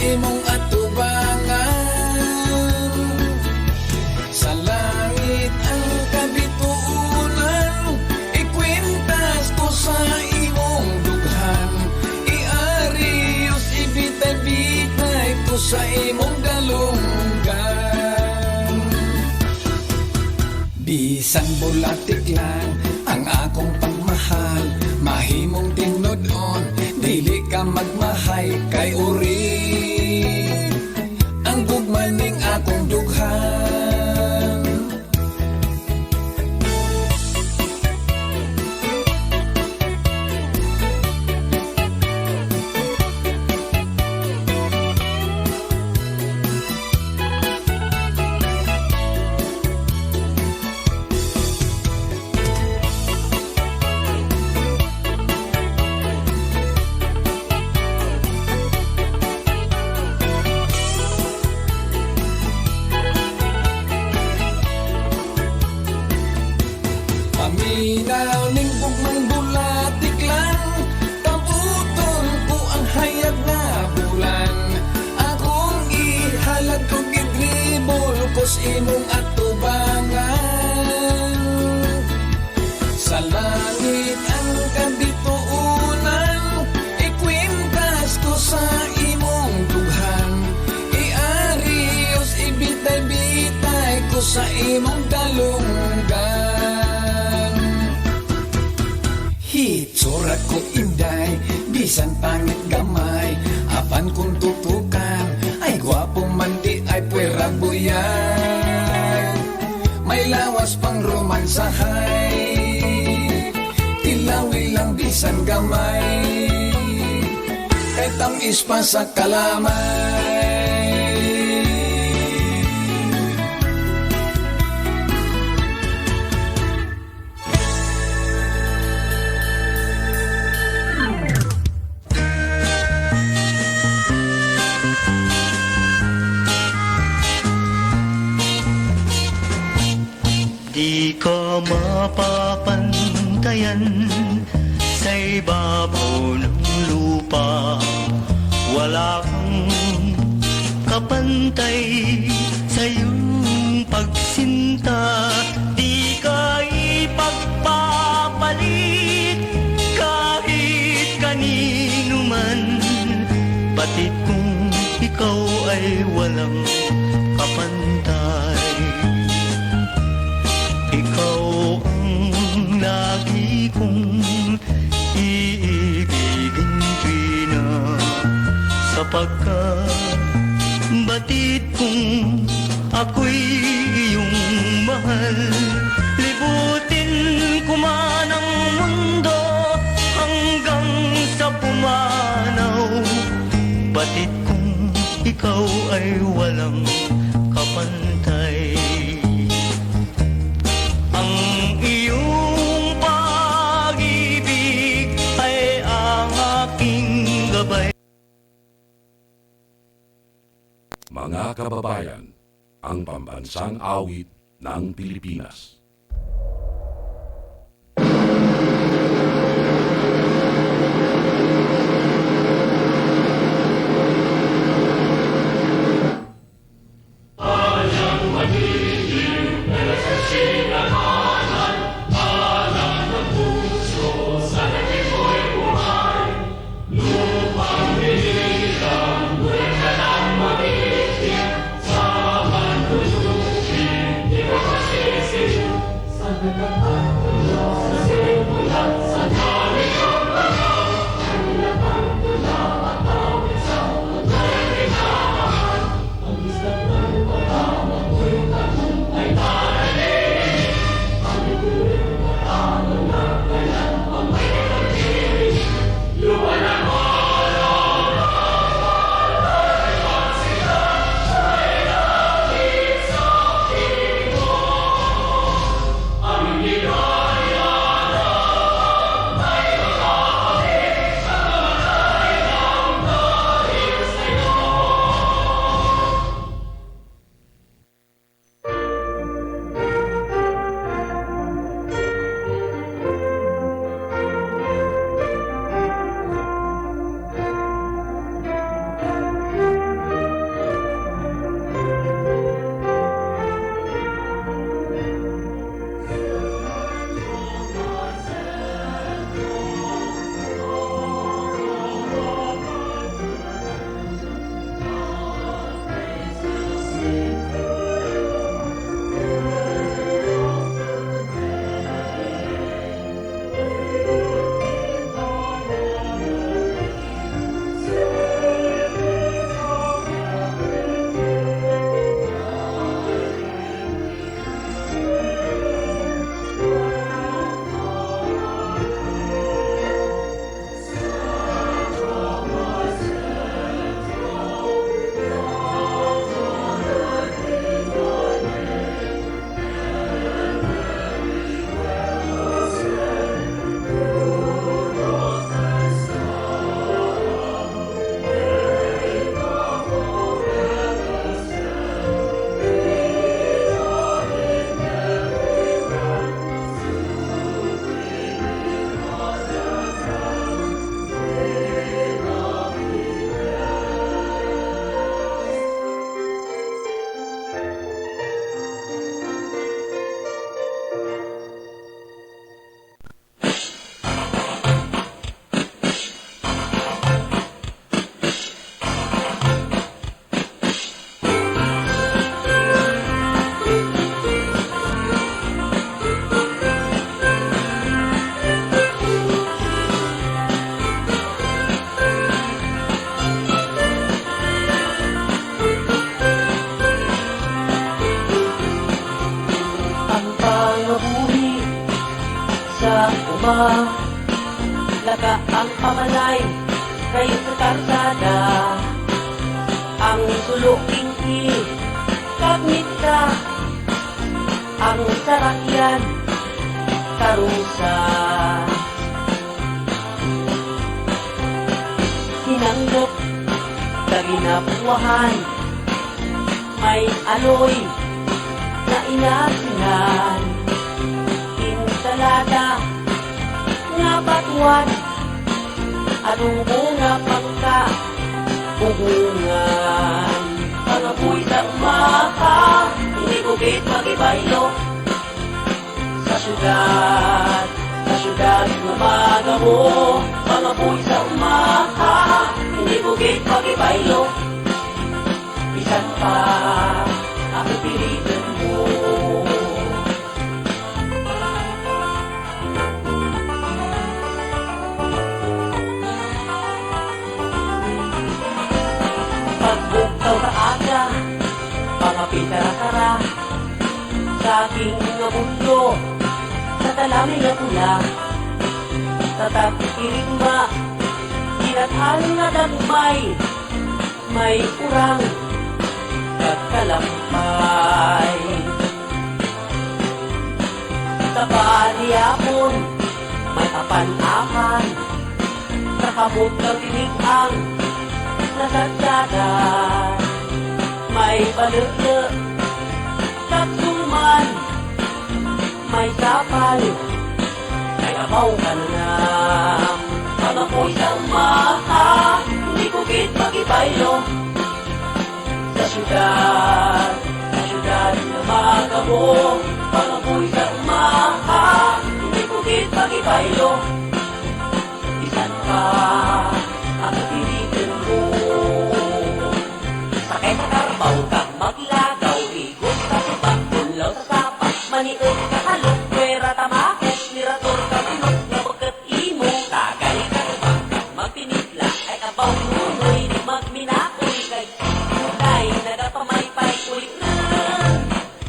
imong atubangan. Sa langit ang kabituunan, ikwintas ko sa imong dughan. Iarios ibitay-bitay ko sa imong dalunggan. Bisan bulatik lang ang akong pagmahal, mahimong tinudon, dili ka magmahay kay uri ang gugmaning akong dughan. Paminaw ning bugmang bulatik lang, kabuton ko ang hayag na bulan. Akong ihalag ko gidribol kos imong atubangan. Sa langit ang kabituunan, ikwintas ko sa imong dughan. Iarios ibitay-bitay ko sa imong dalunggan. Hitsurat ko inday, bisan pangit gamay, apan kung tutukan, ay gwapong mandi ay puwera buyay. May lawas pang romansahay, tilawi lang bisan gamay, kay tamis pa sa kalamay. Di ka mapapantayan sa ibabaw ng lupa. Wala kang kapantay sa iyong pagsinta. Di ka ipagpapalit kahit kanino man. Batid kung ikaw ay walang kapantay. Ikaw ang lagi kong iibigin, Trina, sapagkat batid kong ako'y iyong mahal. Libutin ko man ang mundo hanggang sa pumanaw. Batid kong ikaw ay walang kapantay. Mga kababayan, ang pambansang awit ng Pilipinas. Thank you. Laka ang pamalay kayo sa karsada. Ang suluking kagmit ka. Ang sarakyan karusa. Hinanggok sa ginapuwahan, may aloy na inasinan. Insalada nga batuan, anong bunga pangka bugungan. Pangapoy sa umaka, hindi bukit magibaylo. Sa syudad umaga mo. Pangapoy sa umaka, hindi bukit magibaylo. Bisan pa ako pilitin mo. Pagbuktaw ka aga, pangapitara-tara, sa aking nga mundo, sa talaming na pula, sa tagpiringma, kinathan na dagmay, may urang, kagkalampay. Sa paliyapon, may apan-apan, nakabot ng tinigang, nasadsada, may balere, katsuman, may sapal, may abaw ka na. Pangapoy sa umaha, hindi bukit magibaylo. Sa syudad na magamo. Pangapoy sa umaha, hindi bukit magibaylo. Isan pa ang pilitin mo. Sakay sa karbaw kang maglagaw, ikot sa subak, punlaw sa sapak, maniot ka halok, pwera tamakot, nirator ka pinok, na pagkat imo, tagali ka subak, magpinitla, ay abaw nunoy, di magminakoy, kay tunay, nagapamaypay, ulit na,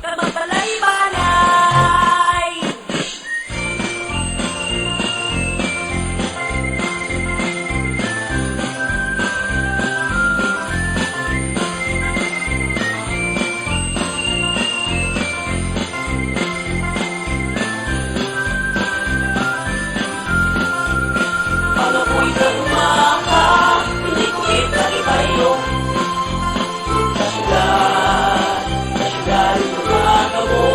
kamagbalay banay. Pangapoy sa umaha, hindi ko italibayo. Sa syudad umaga mo.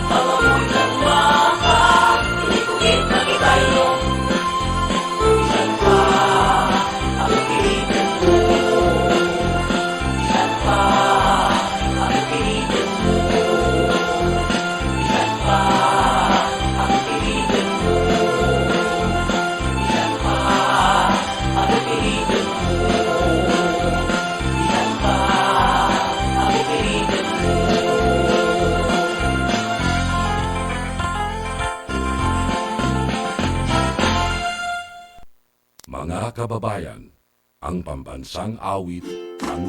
Pangapoy sa umaha, hindi ko italibayo. Isan pa ang pilitin mo. Isan pa ang pilitin mo. Isan pa ang pilitin mo. Isan pa ang pilitin mo. Isan pa ang pilitin mo. Mga kababayan, ang pambansang awit ng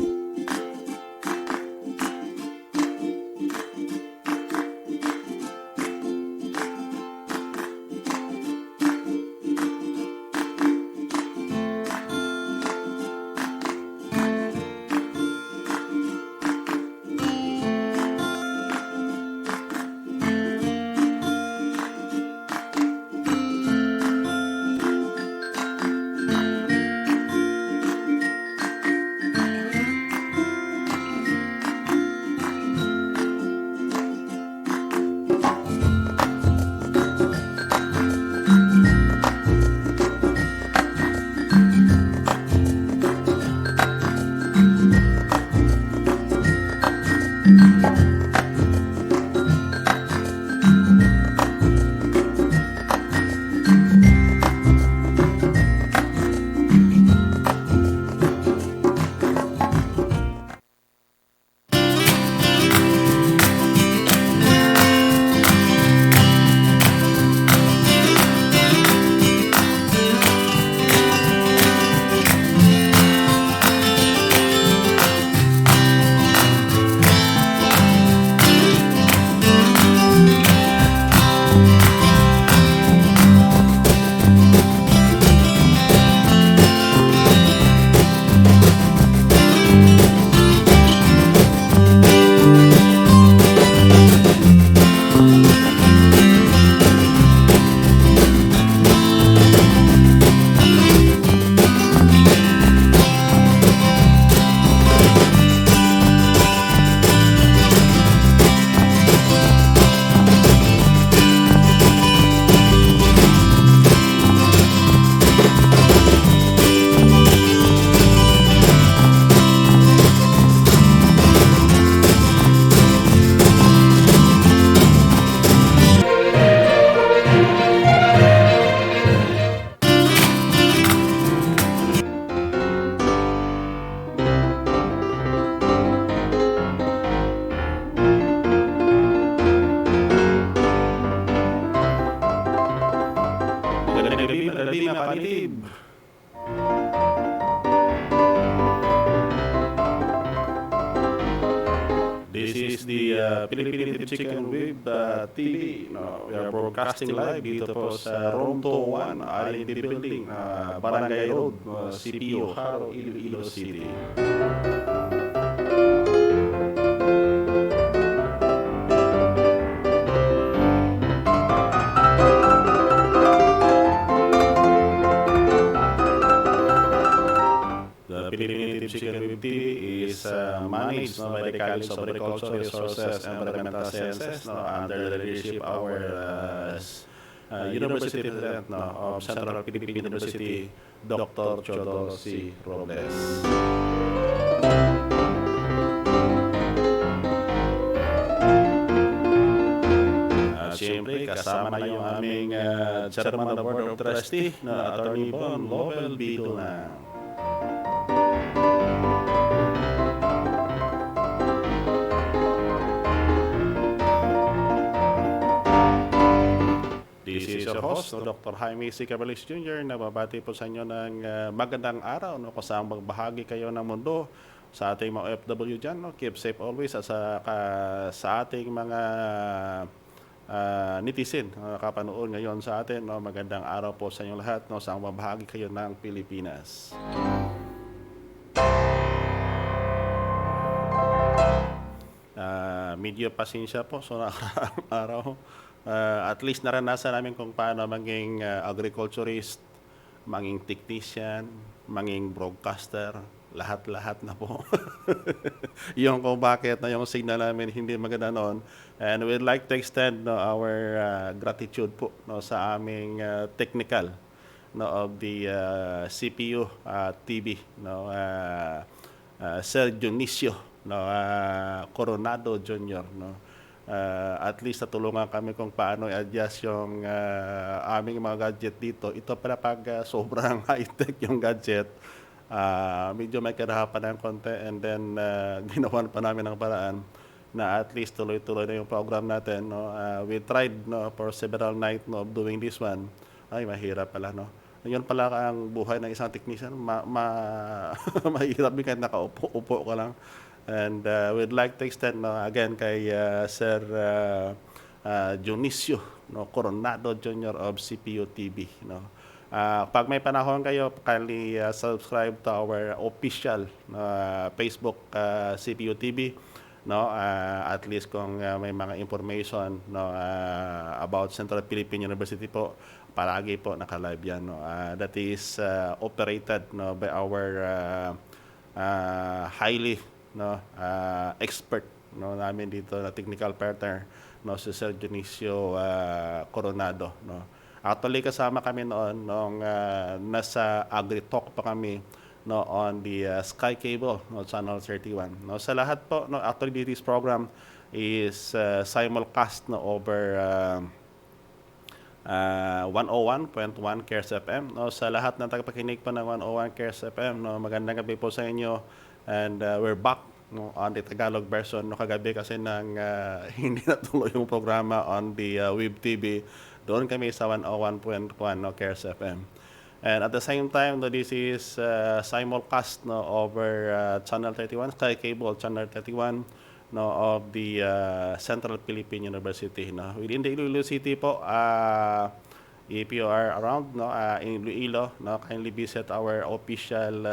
gabi mga panitib. This is the Philippine Native Chicken with TV. No, we are broadcasting live dito po sa Room 201, IND Building, Barangay Road, CPO, Haro, Iloilo City. Philippine Native Chicken with TV is managed by the College of Agricultural Resources and Environmental Sciences under the leadership of our University President of Central Philippine University, Dr. Chodol C. Robles. Siyempre, kasama na yung aming Chairman of Board of Trustee na Attorney Bon Lopel Biduna. This is your host, Dr. Jaime C. Cabalis Jr. Nababati po sa inyo ng magandang araw. Kasama magbahagi kayo ng mundo sa ating mga OFW dyan. Keep safe always at sa ating mga netizen kapanood ngayon sa atin. Magandang araw po sa inyo lahat. Sa magbahagi kayo ng Pilipinas. Medyo pasensya po sa araw. At least naranasan namin kung paano maging agriculturist, maging technician, maging broadcaster, lahat-lahat na po. Yung kung bakit na yung signal namin hindi maganda noon. And we'd like to extend our gratitude po sa aming technical of the CPU TV, Sir Dionisio Coronado Jr. At least natulungan kami kung paano i-adjust yung aming mga gadget dito. Ito pala pag sobrang high-tech yung gadget, medyo may karahapan ng konti, and then ginawan pa namin ng paraan na at least tuloy-tuloy na yung program natin. We tried for several nights of doing this one. Ay, mahirap pala. Yun pala ang buhay ng isang technician. Mahirap din kahit nakaupo ka lang. And we'd like to extend again kay Sir Dionisio Coronado Jr. of CPU TV. Pag may panahon kayo, kindly subscribe to our official Facebook CPU TV. At least kung may mga information about Central Philippine University po, palagi po naka-live yan. That is operated by our highly expert namin dito na technical partner si Sir Dionisio Coronado. Actually kasama kami noon nung nasa AgriTalk pa kami on the Sky Cable Channel 31. Sa lahat po, actually this program is simulcast over 101.1 CARES FM. Sa lahat ng tagapakinig po ng 101 CARES FM, magandang gabi po sa inyo. And we're back on the Tagalog version. Kagabi kasi nang hindi natuloy yung programa on the web TV. Doon kami sa 101.1 CARES FM. And at the same time, this is simulcast over Channel 31, Sky Cable Channel 31 of the Central Philippine University. Within the Iloilo City po, if you are around in Iloilo, kindly visit our official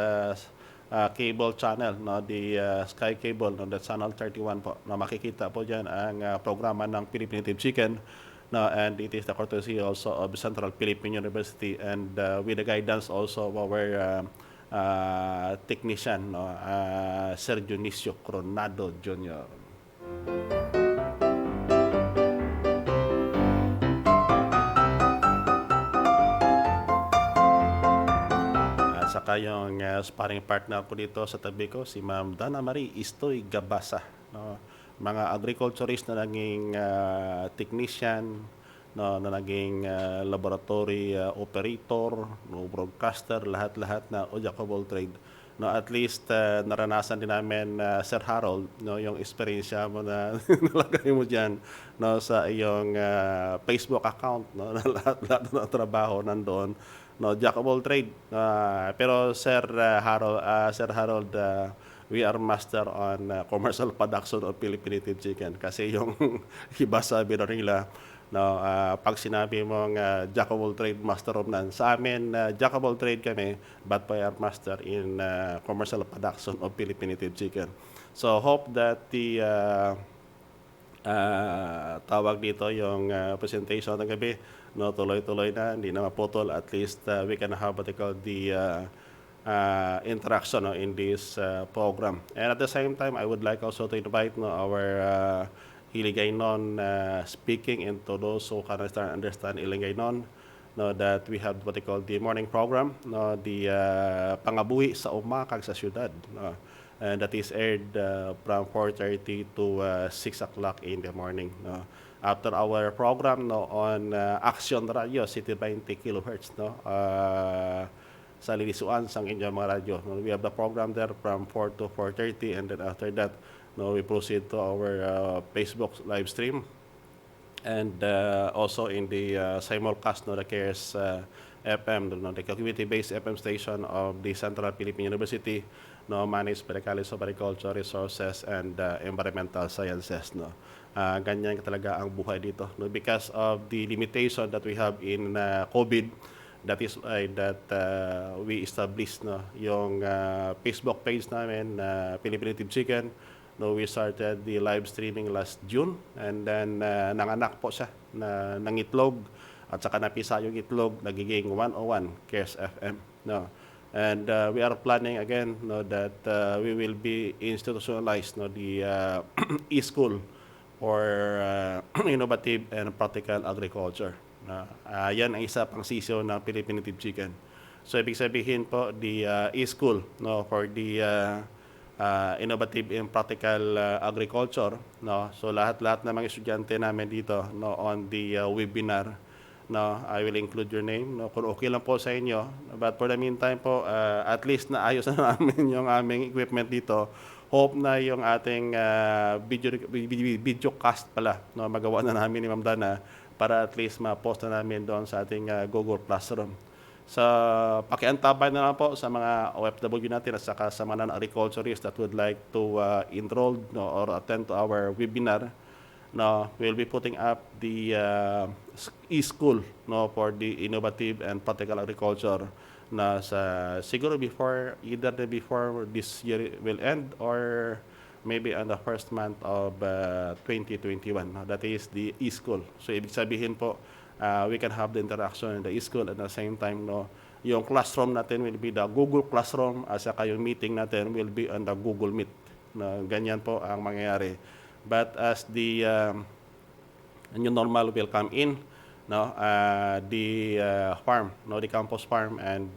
cable channel, the Sky Cable, the Channel 31 po. Makikita po dyan ang programa ng Philippine Native Chicken. And it is the courtesy also of Central Philippine University and with the guidance also of our technician, Sir Dionisio Coronado Jr. Saka yung sparring partner ko dito sa tabi ko, si Ma'am Dana Marie Istoy Gabasa. Mga agriculturist na naging technician, na naging laboratory operator, broadcaster, lahat-lahat na o jack of all trade. At least naranasan din namin, Sir Harold, yung experience mo na nalagay mo dyan sa iyong Facebook account, na lahat ng trabaho nandoon. no, jack of all trade. Pero Sir Harold, we are master on commercial production of Philippine native chicken. Kasi yung iba sabi na nila, no, pag sinabi mong jack of all trade, master of none. Sa amin, jack of all trade kami, but we are master in commercial production of Philippine native chicken. So hope that the tawag dito yung presentation ng gabi, no, tuloy-tuloy na, hindi na maputol. At least we can have what they call the interaction, no, in this program. And at the same time, I would like also to invite, no, our Hiligaynon speaking into those who can understand Hiligaynon, no, that we have what they call the morning program, no, the Pangabuhi sa Umakag sa Syudad, no, and that is aired from 4:30 to 6 o'clock in the morning, no. After our program, no, on Action Radio, City 20 kHz, no, sa Lilisuan, sang inyong mga radyo. No, we have the program there from 4 to 4:30, and then after that, no, we proceed to our Facebook live stream, and also in the simulcast, no, the CARES FM, no, the community-based FM station of the Central Philippine University, no, managed by the College of Agriculture, Resources, and Environmental Sciences, no. Ganyan talaga ang buhay dito, no, because of the limitation that we have in COVID. That is why that we established, no, yung Facebook page namin, Philippine Native Chicken. No, we started the live streaming last June, and then nanganak po siya na nangitlog, at saka napisa yung itlog, nagiging 101 CARES FM, no. And we are planning again, no, that we will be institutionalized, no, the e-school for innovative and practical agriculture. Yan ang isa pang sisyo ng Philippine Native Chicken. So ibig sabihin po, the e-school, no, for the innovative and practical agriculture, no. So lahat-lahat ng mga estudyante namin dito, no, on the webinar, no, I will include your name, no, kung okay lang po sa inyo. But for the meantime po, at least naayos na namin yung aming equipment dito. Hope na yung ating video cast pala, no, magawa na namin ni Ma'am Dana para at least ma-post na namin doon sa ating Google Classroom. So, pakiantabay na lang po sa mga OFW natin at saka sa mga non-agriculturists that would like to enroll, no, or attend to our webinar. No, we'll be putting up the e-school, no, for the innovative and practical agriculture na sa siguro before this year will end, or maybe on the first month of 2021. No? That is the e-school. So ibig sabihin po, we can have the interaction in the e-school at the same time, no, yung classroom natin will be the Google Classroom, at saka yung meeting natin will be on the Google Meet. No? Ganyan po ang mangyayari. But as the new normal will come in, no, the farm, no, the campus farm, and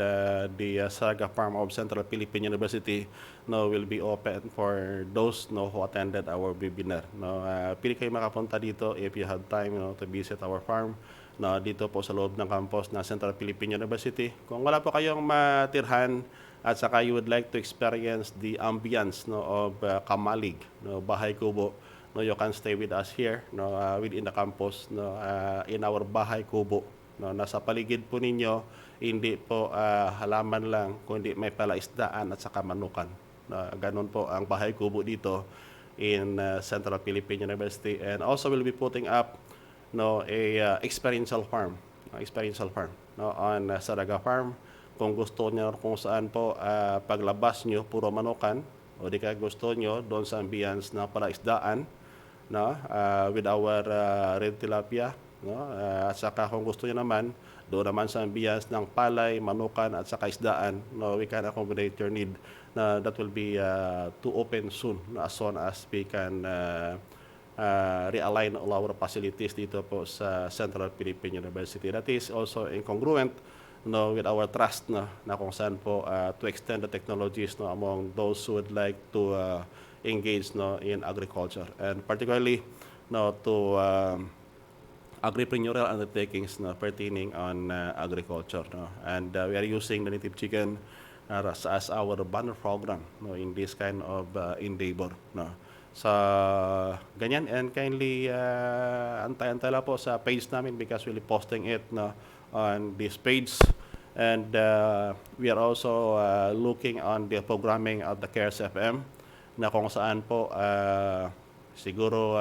the Saga Farm of Central Philippine University, no, will be open for those, no, who attended our webinar. No, pili kayo makapunta dito if you have time, no, to visit our farm, no, dito po sa loob ng campus ng Central Philippine University. Kung wala po kayong matirhan at saka you would like to experience the ambience, no, of Kamalig, no, Bahay Kubo, no, you can stay with us here, no, within the campus, no, in our Bahay Kubo. No, nasa paligid po ninyo, hindi po halaman lang, kundi may palaisdaan at saka manukan. Ganun po ang Bahay Kubo dito in Central Philippine University. And also we'll be putting up, no, a experiential farm, no, on Saraga Farm. Kung gusto niyo, kung saan po paglabas nyo puro manukan, o di kaya gusto nyo doon sa ambience na palaisdaan, no, with our red tilapia, no, at saka kung gusto niyo naman doon naman sa ambience ng palay, manukan at saka isdaan, no, we can accommodate your need. That will be to open soon, no, as soon as we can realign all our facilities dito po sa Central Philippine University. That is also incongruent, no, with our trust, no, na kung saan po to extend the technologies, no, among those who would like to engage, no, in agriculture, and particularly, no, to agripreneurial undertakings, no, pertaining on agriculture, no. And we are using the native chicken as our banner program, no, in this kind of endeavor, no. So ganyan, and kindly antay-antay lang po sa page namin because we'll be posting it, no, on this page. And we are also looking on the programming of the CARES FM na kung saan po siguro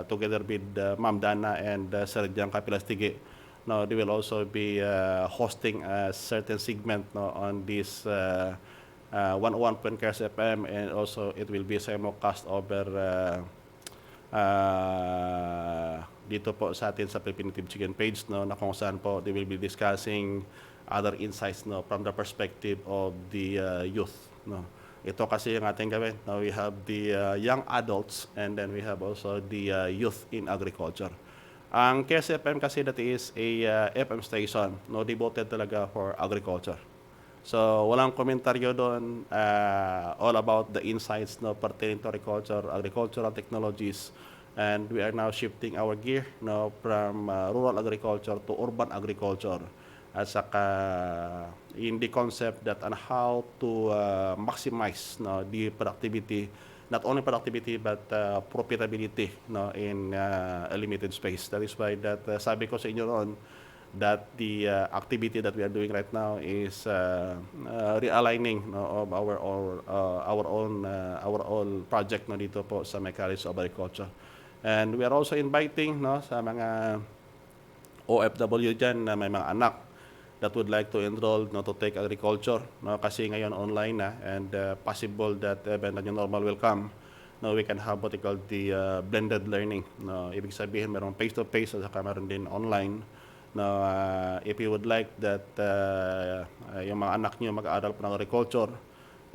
together with Ma'am Dana and Sir Gianca Pilastige, no, they will also be hosting a certain segment, no, on this 101 CARES FM, and also it will be simulcast over dito po sa atin sa Philippine Native Chicken page, no, na kung saan po they will be discussing other insights, no, from the perspective of the youth, no. Ito kasi yung ating gawin. Now we have the young adults, and then we have also the youth in agriculture. Ang CARES FM kasi that is a FM station, no, devoted talaga for agriculture. So walang komentaryo doon, all about the insights, no, pertaining to agriculture, agricultural technologies, and we are now shifting our gear, no, from rural agriculture to urban agriculture. At saka in the concept that on how to maximize, no, the productivity, not only productivity but profitability, no, in a limited space. That is why that sabi ko sa inyo noon that the activity that we are doing right now is realigning, no, of our own project, no, dito po sa May College of Agriculture. And we are also inviting, no, sa mga OFW dyan na may mga anak that would like to enroll, no, to take agriculture, no, kasi ngayon online na, and possible that when the new normal will come, no, we can have what we call the blended learning, no. Ibig sabihin merong face-to-face at saka meron din online, no. If you would like that yung mga anak niyo mag-aaral po ng agriculture,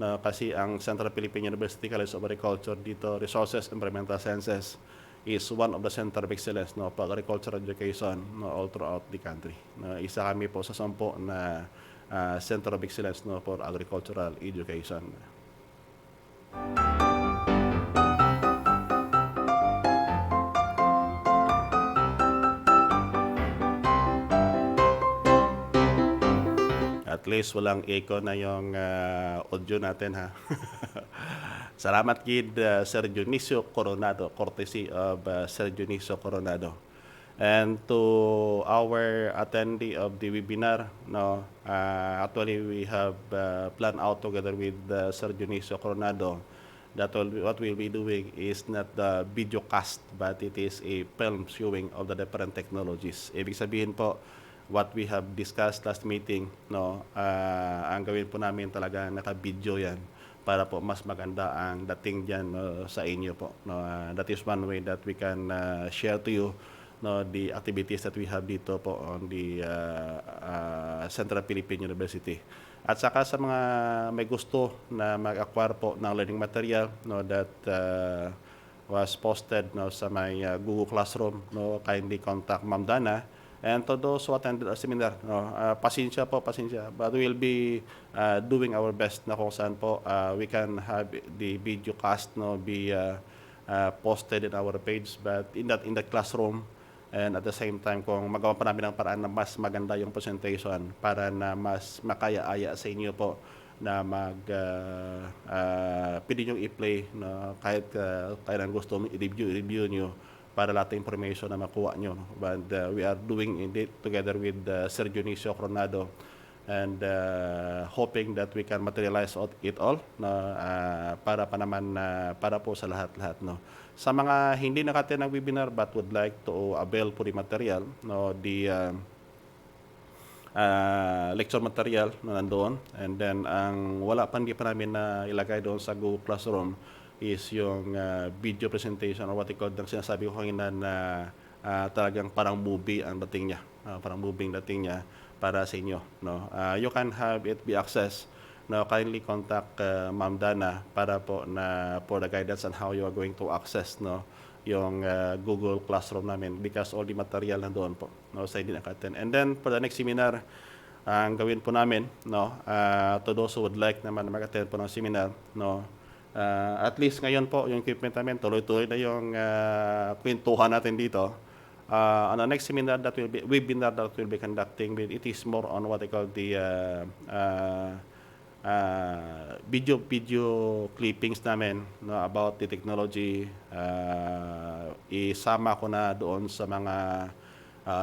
no, kasi ang Central Philippine University College of Agriculture dito, Resources and Environmental Sciences, is one of the center of excellence, no, for agricultural education, no, all throughout the country. No, isa kami po sa 10 na center of excellence, no, for agricultural education. At least walang echo na yung audio natin, ha. Salamat kid Sir Dionisio Coronado, courtesy of Sir Dionisio Coronado. And to our attendee of the webinar, no, actually we have planned out together with Sir Dionisio Coronado that what we'll be doing is not the video cast, but it is a film showing of the different technologies. Ibig sabihin po, what we have discussed last meeting, no, ang gawin po namin talaga naka-video yan para po mas maganda ang dating diyan, no, sa inyo po, no. That is one way that we can share to you, no, the activities that we have dito po on the Central Philippine University. At saka sa mga may gusto na mag-acquire po ng learning material, no, that was posted, no, sa may Google Classroom, no, kindly contact Ma'am Dana. And to those who attended our seminar, no, pasensya po, pasensya. But we will be doing our best na kung saan po we can have the video cast, no, be posted in our page, but in that classroom. And at the same time, kung magawa pa namin ng paraan na mas maganda yung presentation para na mas makaya-aya sa inyo po na pwede nyo i-play, no, kahit kailan gusto i-review nyo para lahat ng information na makuha nyo. But we are doing it together with Sir Dionisio Coronado, and hoping that we can materialize it all, no, para pa naman para po sa lahat-lahat, no. Sa mga hindi nakaten ng webinar but would like to avail po the material, no, the lecture material na nandoon, and then ang hindi pa namin na ilagay doon sa Google Classroom is yung video presentation, or what I call, sinasabi ko kanina na talagang parang movie ang dating niya, parang movie ang dating niya para sa inyo, no. You can have it be accessed, no. Kindly contact Ma'am Dana para po na for the guidance on how you are going to access, no, yung Google Classroom namin, because all the material nandoon po, no, sa hindi naka-attend. And then for the next seminar, ang gawin po namin, no, to those who would like naman mag-attend po ng seminar, no, at least ngayon po, yung equipment namin, tuloy-tuloy na yung kwentuhan natin dito. On the next seminar that will be, webinar that will be conducting, it is more on what I call the video clippings namin, no, about the technology. Isama ko na doon sa mga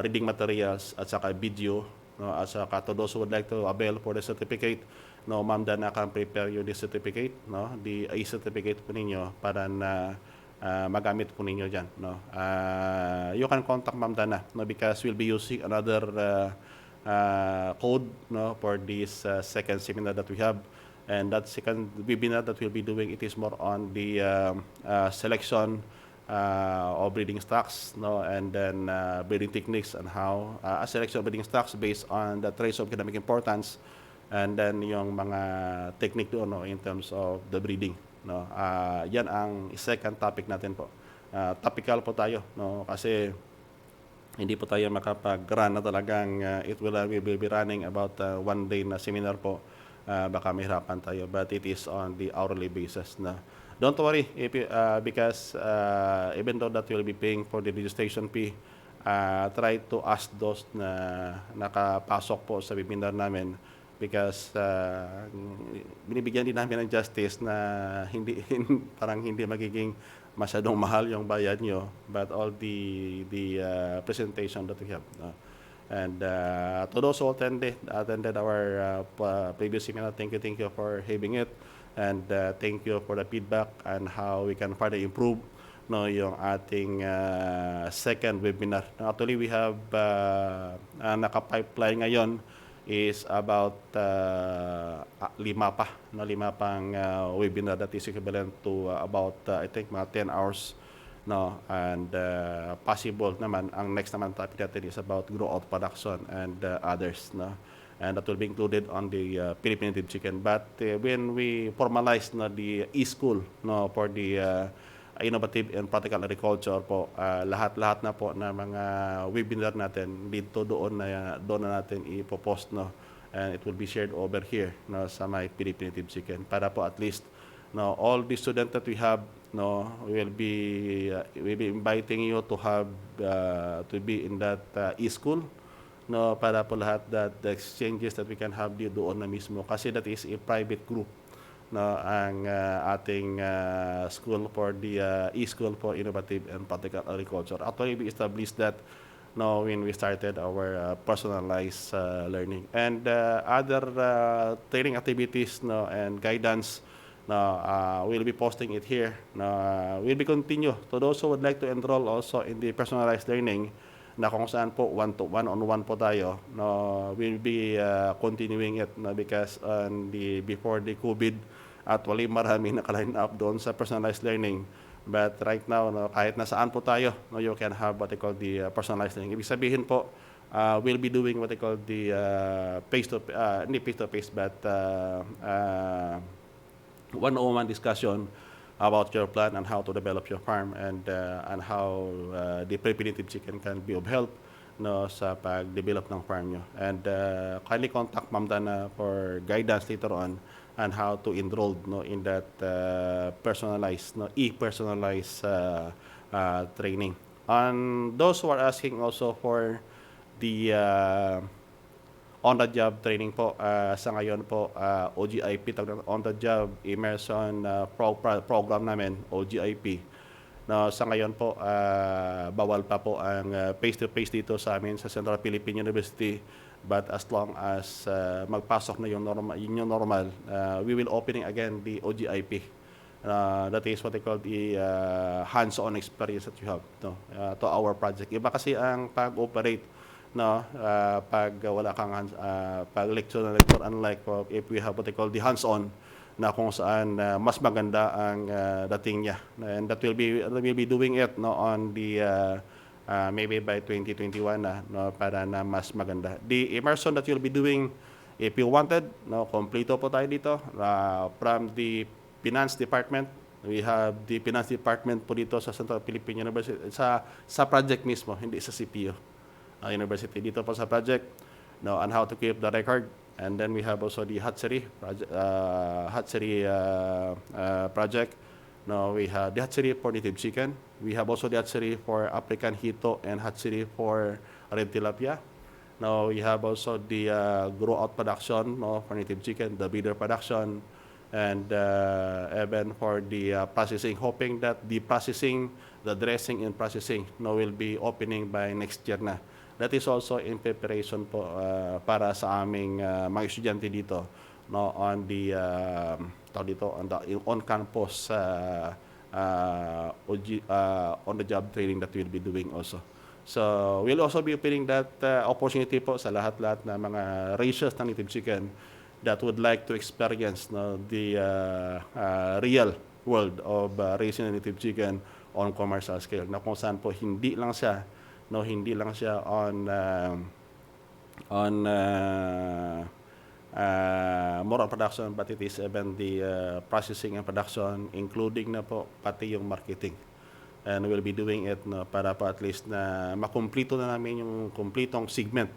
reading materials at saka video, No, as to those who would like to avail for the certificate, no, Ma'am Dana can prepare you the certificate, no, the certificate po ninyo para na magamit po ninyo dyan. No. You can contact Ma'am Dana, no, because we'll be using another code, no, for this second seminar that we have. And that second webinar that we'll be doing, it is more on the selection of breeding stocks, no, and then breeding techniques and how a selection of breeding stocks based on the traits of economic importance, and then yung mga technique doon, no, in terms of the breeding, no. Yan ang second topic natin po. Topical po tayo, no, kasi hindi po tayo makapag-run na talagang we will be running about one day na seminar po. Baka mahirapan tayo, but it is on the hourly basis na. Don't worry if you, because even though that you'll be paying for the registration fee, try to ask those na nakapasok po sa webinar namin, because binibigyan din namin ng justice na hindi parang hindi magiging masyadong mahal yung bayad nyo, but all the presentation that we have. And to those who attended our previous seminar, thank you for having it. And thank you for the feedback and how we can further improve, no, yung ating second webinar. Actually, we have naka-pipeline ngayon is about lima pang webinar that is equivalent to about I think mga 10 hours, no, and possible naman ang next naman topic natin is about grow-out production and others, no. And that will be included on the Philippine native chicken. But when we formalize, no, the e-school, no, for the innovative and practical agriculture po, lahat-lahat na po na mga webinar natin dito doon na natin ipopost, no, and it will be shared over here, no, sa my Philippine native chicken, para po at least, no, all the students that we have, no, we'll be inviting you to have to be in that e-school, no, para po lahat that the exchanges that we can have doon na mismo, kasi that is a private group, no, ang ating school for the e-school for innovative and practical agriculture. Actually, we established that, no, when we started our personalized learning and other training activities, no, and guidance. No, we'll be posting it here. No, we'll be continue to those who would like to enroll also in the personalized learning, na kung saan po one-on-one po tayo, no, we'll be continuing it, no, because before the COVID, actually marami naka-line up doon sa personalized learning, but right now, no, kahit nasaan po tayo, no, you can have what they call the personalized learning. Ibig sabihin po, we'll be doing what they call the hindi face-to-face, but one-on-one discussion about your plan and how to develop your farm, and how the preventative chicken can be of help, no, sa pag-develop ng farm nyo. And kindly contact Ma'am Dana for guidance later on how to enroll, no, in that personalized, no, e-personalized training. And those who are asking also for the on-the-job training po, sa ngayon po, OGIP, on-the-job immersion program namin, OGIP. No, sa ngayon po, bawal pa po ang face-to-face dito sa amin sa Central Philippine University. But as long as magpasok na yung normal, we will opening again the OGIP. That is what they call the hands-on experience that you have, no, to our project. Iba kasi ang pag-operate, no, pag wala kang pag lecture, unlike if we have what they call the hands-on, na kung saan mas maganda ang dating niya, and that will be doing it, no, on the maybe by 2021 na, no, para na mas maganda. The immersion that you'll be doing, if you wanted, no, kompleto po tayo dito from the finance department. We have the finance department po dito sa Central Philippine University, sa project mismo, hindi sa CPU University, dito po sa project, no, on how to keep the record. And then we have also the hatchery project. No, we have the hatchery for native chicken. We have also the hatchery for African hito and hatchery for red tilapia. Now we have also the grow-out production, no, for native chicken, the breeder production, and even for the processing, hoping that the processing, the dressing and processing, no, will be opening by next year na. that is also in preparation po para sa aming mga estudyante dito, no, on the on campus on the job training that we'll be doing also. So we'll also be opening that opportunity po sa lahat-lahat na mga races ng native chicken that would like to experience, no, the real world of raising a native chicken on commercial scale, na kung saan po hindi lang siya on more on production, but it is even the processing and production, including na po pati yung marketing. And we'll be doing it, no, para po at least na makumplito na namin yung kumplitong segment,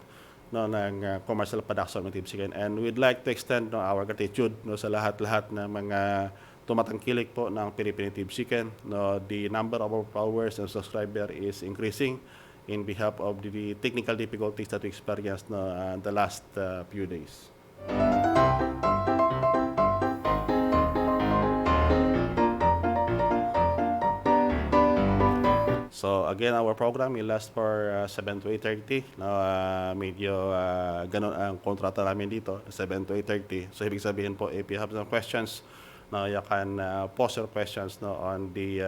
no, ng commercial production ng native chicken. And we'd like to extend, no, our gratitude, no, sa lahat-lahat na mga tumatangkilik po ng Philippine native chicken. No, the number of our followers and subscriber is increasing in behalf of the technical difficulties that we experienced, no, the last few days. So again, our program will last for 7 to 8:30. No, medyo ganun ang kontrata namin dito, 7 to 8:30. So ibig sabihin po, if you have some questions, no, you can post your questions, no, on the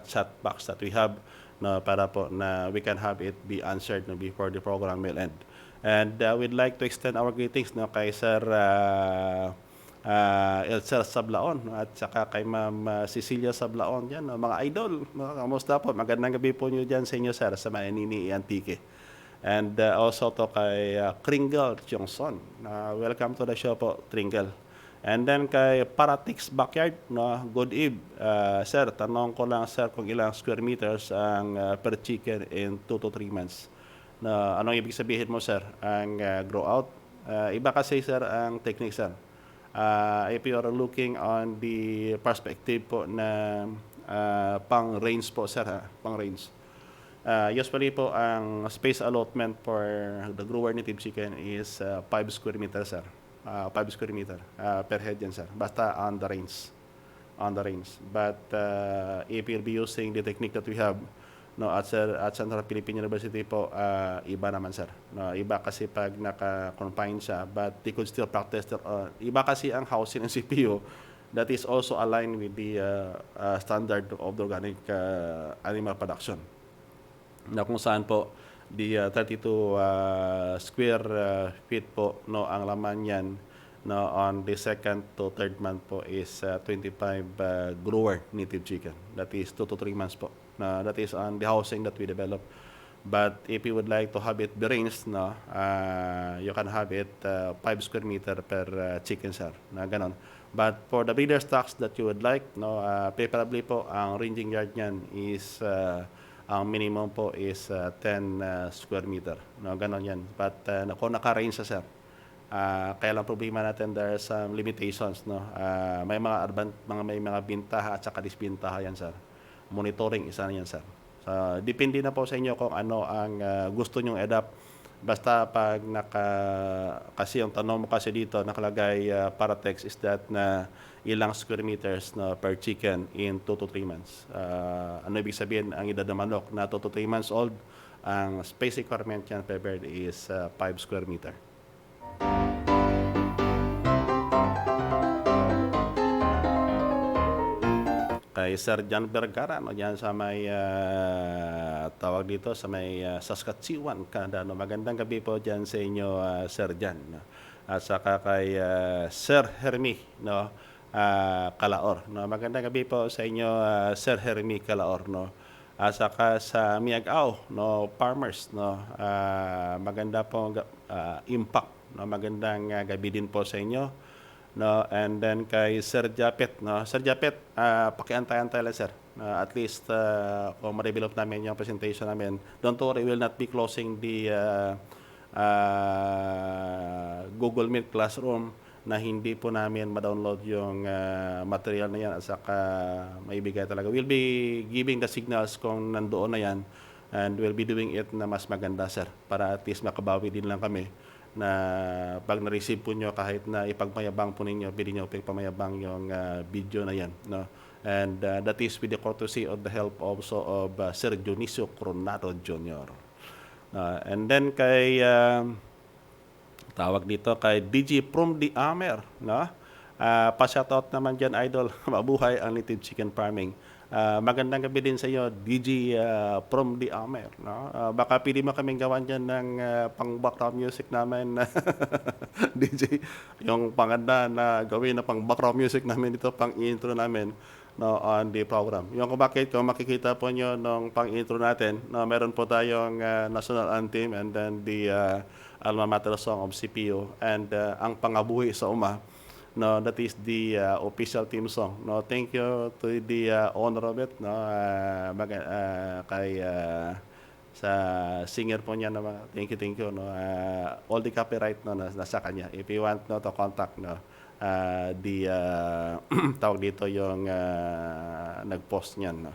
chat box that we have, no, para po na we can have it be answered, no, before the program will end. And we'd like to extend our greetings, no, kay Sir Elser Sablaon, no, at saka kay Ma'am Cecilia Sablaon dyan, no, mga idol. No, kamusta po? Magandang gabi po nyo dyan sa inyo, sir, sa Manini Antique. And also to kay Kringle Johnson. Welcome to the show po, Kringle. And then kay Paratix Backyard, no, good eve. Sir, tanong ko lang, sir, kung ilang square meters ang per chicken in 2 to 3 months. Na anong ibig sabihin mo, sir? Ang grow out? Iba kasi, sir, ang technique, sir. If you are looking on the perspective po na pang range po, sir, pang range. Usually po, ang space allotment for the grower native chicken is 5 square meters, sir. 5 square meter per head yan, sir. Basta on the range. But if you'll be using the technique that we have, no, at Central Philippine University po, iba naman, sir. No, iba kasi pag naka-confine siya, but they could still practice iba kasi ang housing ng CPU that is also aligned with the standard of the organic animal production. Na kung saan po the 32 square feet po, no, ang laman yan, no, on the second to third month po is 25 grower native chicken. That is 2 to 3 months po. That is on the housing that we develop. But if you would like to have it ranged, no, you can have it 5 square meter per chicken, sir. Na ganon. But for the breeder stocks that you would like, no, preferably po ang ranging yard niyan is ang minimum po is 10 square meter. No, ganon yan. But kung naka-range siya, sir, kaya lang problema natin, there are some limitations, no. May mga bintaha at saka disbintaha yan, sir. Monitoring isa na yan, sir. So, depende na po sa inyo kung ano ang gusto nyong adapt. Basta pag kasi yung tanong mo kasi dito nakalagay Paratex is that na ilang square meters na per chicken in 2 to 3 months. Ano ibig sabihin ang edad ng manok na 2 to 3 months old, ang space requirement yan per bird is 5 square meter. Kay Sir John Vergara, no, diyan sa may tawag dito sa may Saskatchewan, Canada. No, magandang gabi po diyan sa inyo, Sir John. No? At saka kay Sir Hermie, no, Calaor. No, magandang gabi po sa inyo, Sir Hermie Calaor, no. At saka sa Miagao, no, farmers, no, maganda po impact, no, magandang gabi din po sa inyo. No, and then kay Sir Japet, no. Sir Japet, pakiantay-antay lang, sir. At least kung ma-develop namin yung presentation namin, don't worry, we will not be closing the Google Meet Classroom na hindi po namin ma-download yung material na yan at saka maibigay talaga. We'll be giving the signals kung nandoon na yan, and we'll be doing it na mas maganda, sir, para at least makabawi din lang kami na pag na-receive po nyo, kahit na ipagmayabang po ninyo, pili nyo ipagpamayabang yung video na yan, no? And that is with the courtesy of the help also of Sir Dionisio Coronado Jr. And then kay tawag dito kay DG from the Amer, no? Pa-shoutout naman dyan, idol. Mabuhay ang native chicken farming. Magandang gabi din sa iyo, DG from the Amer, no? Baka pili mo kaming gawan dyan ng pang background music namin, DJ. Yung panganda na gawin na pang background music namin dito, pang intro namin, no, on the program. Yung kung bakit, kung makikita po nyo nung pang intro natin, no, meron po tayong national anthem and then the alma mater song of CPU and ang pangabuhi sa uma, no, that is the official theme song. No, thank you to the owner of it, no, kay sa singer po niya, no, thank you, no, all the copyright, no, nasa kanya. If you want, no, to contact, no, the tawag dito yung nag-post niyan, no.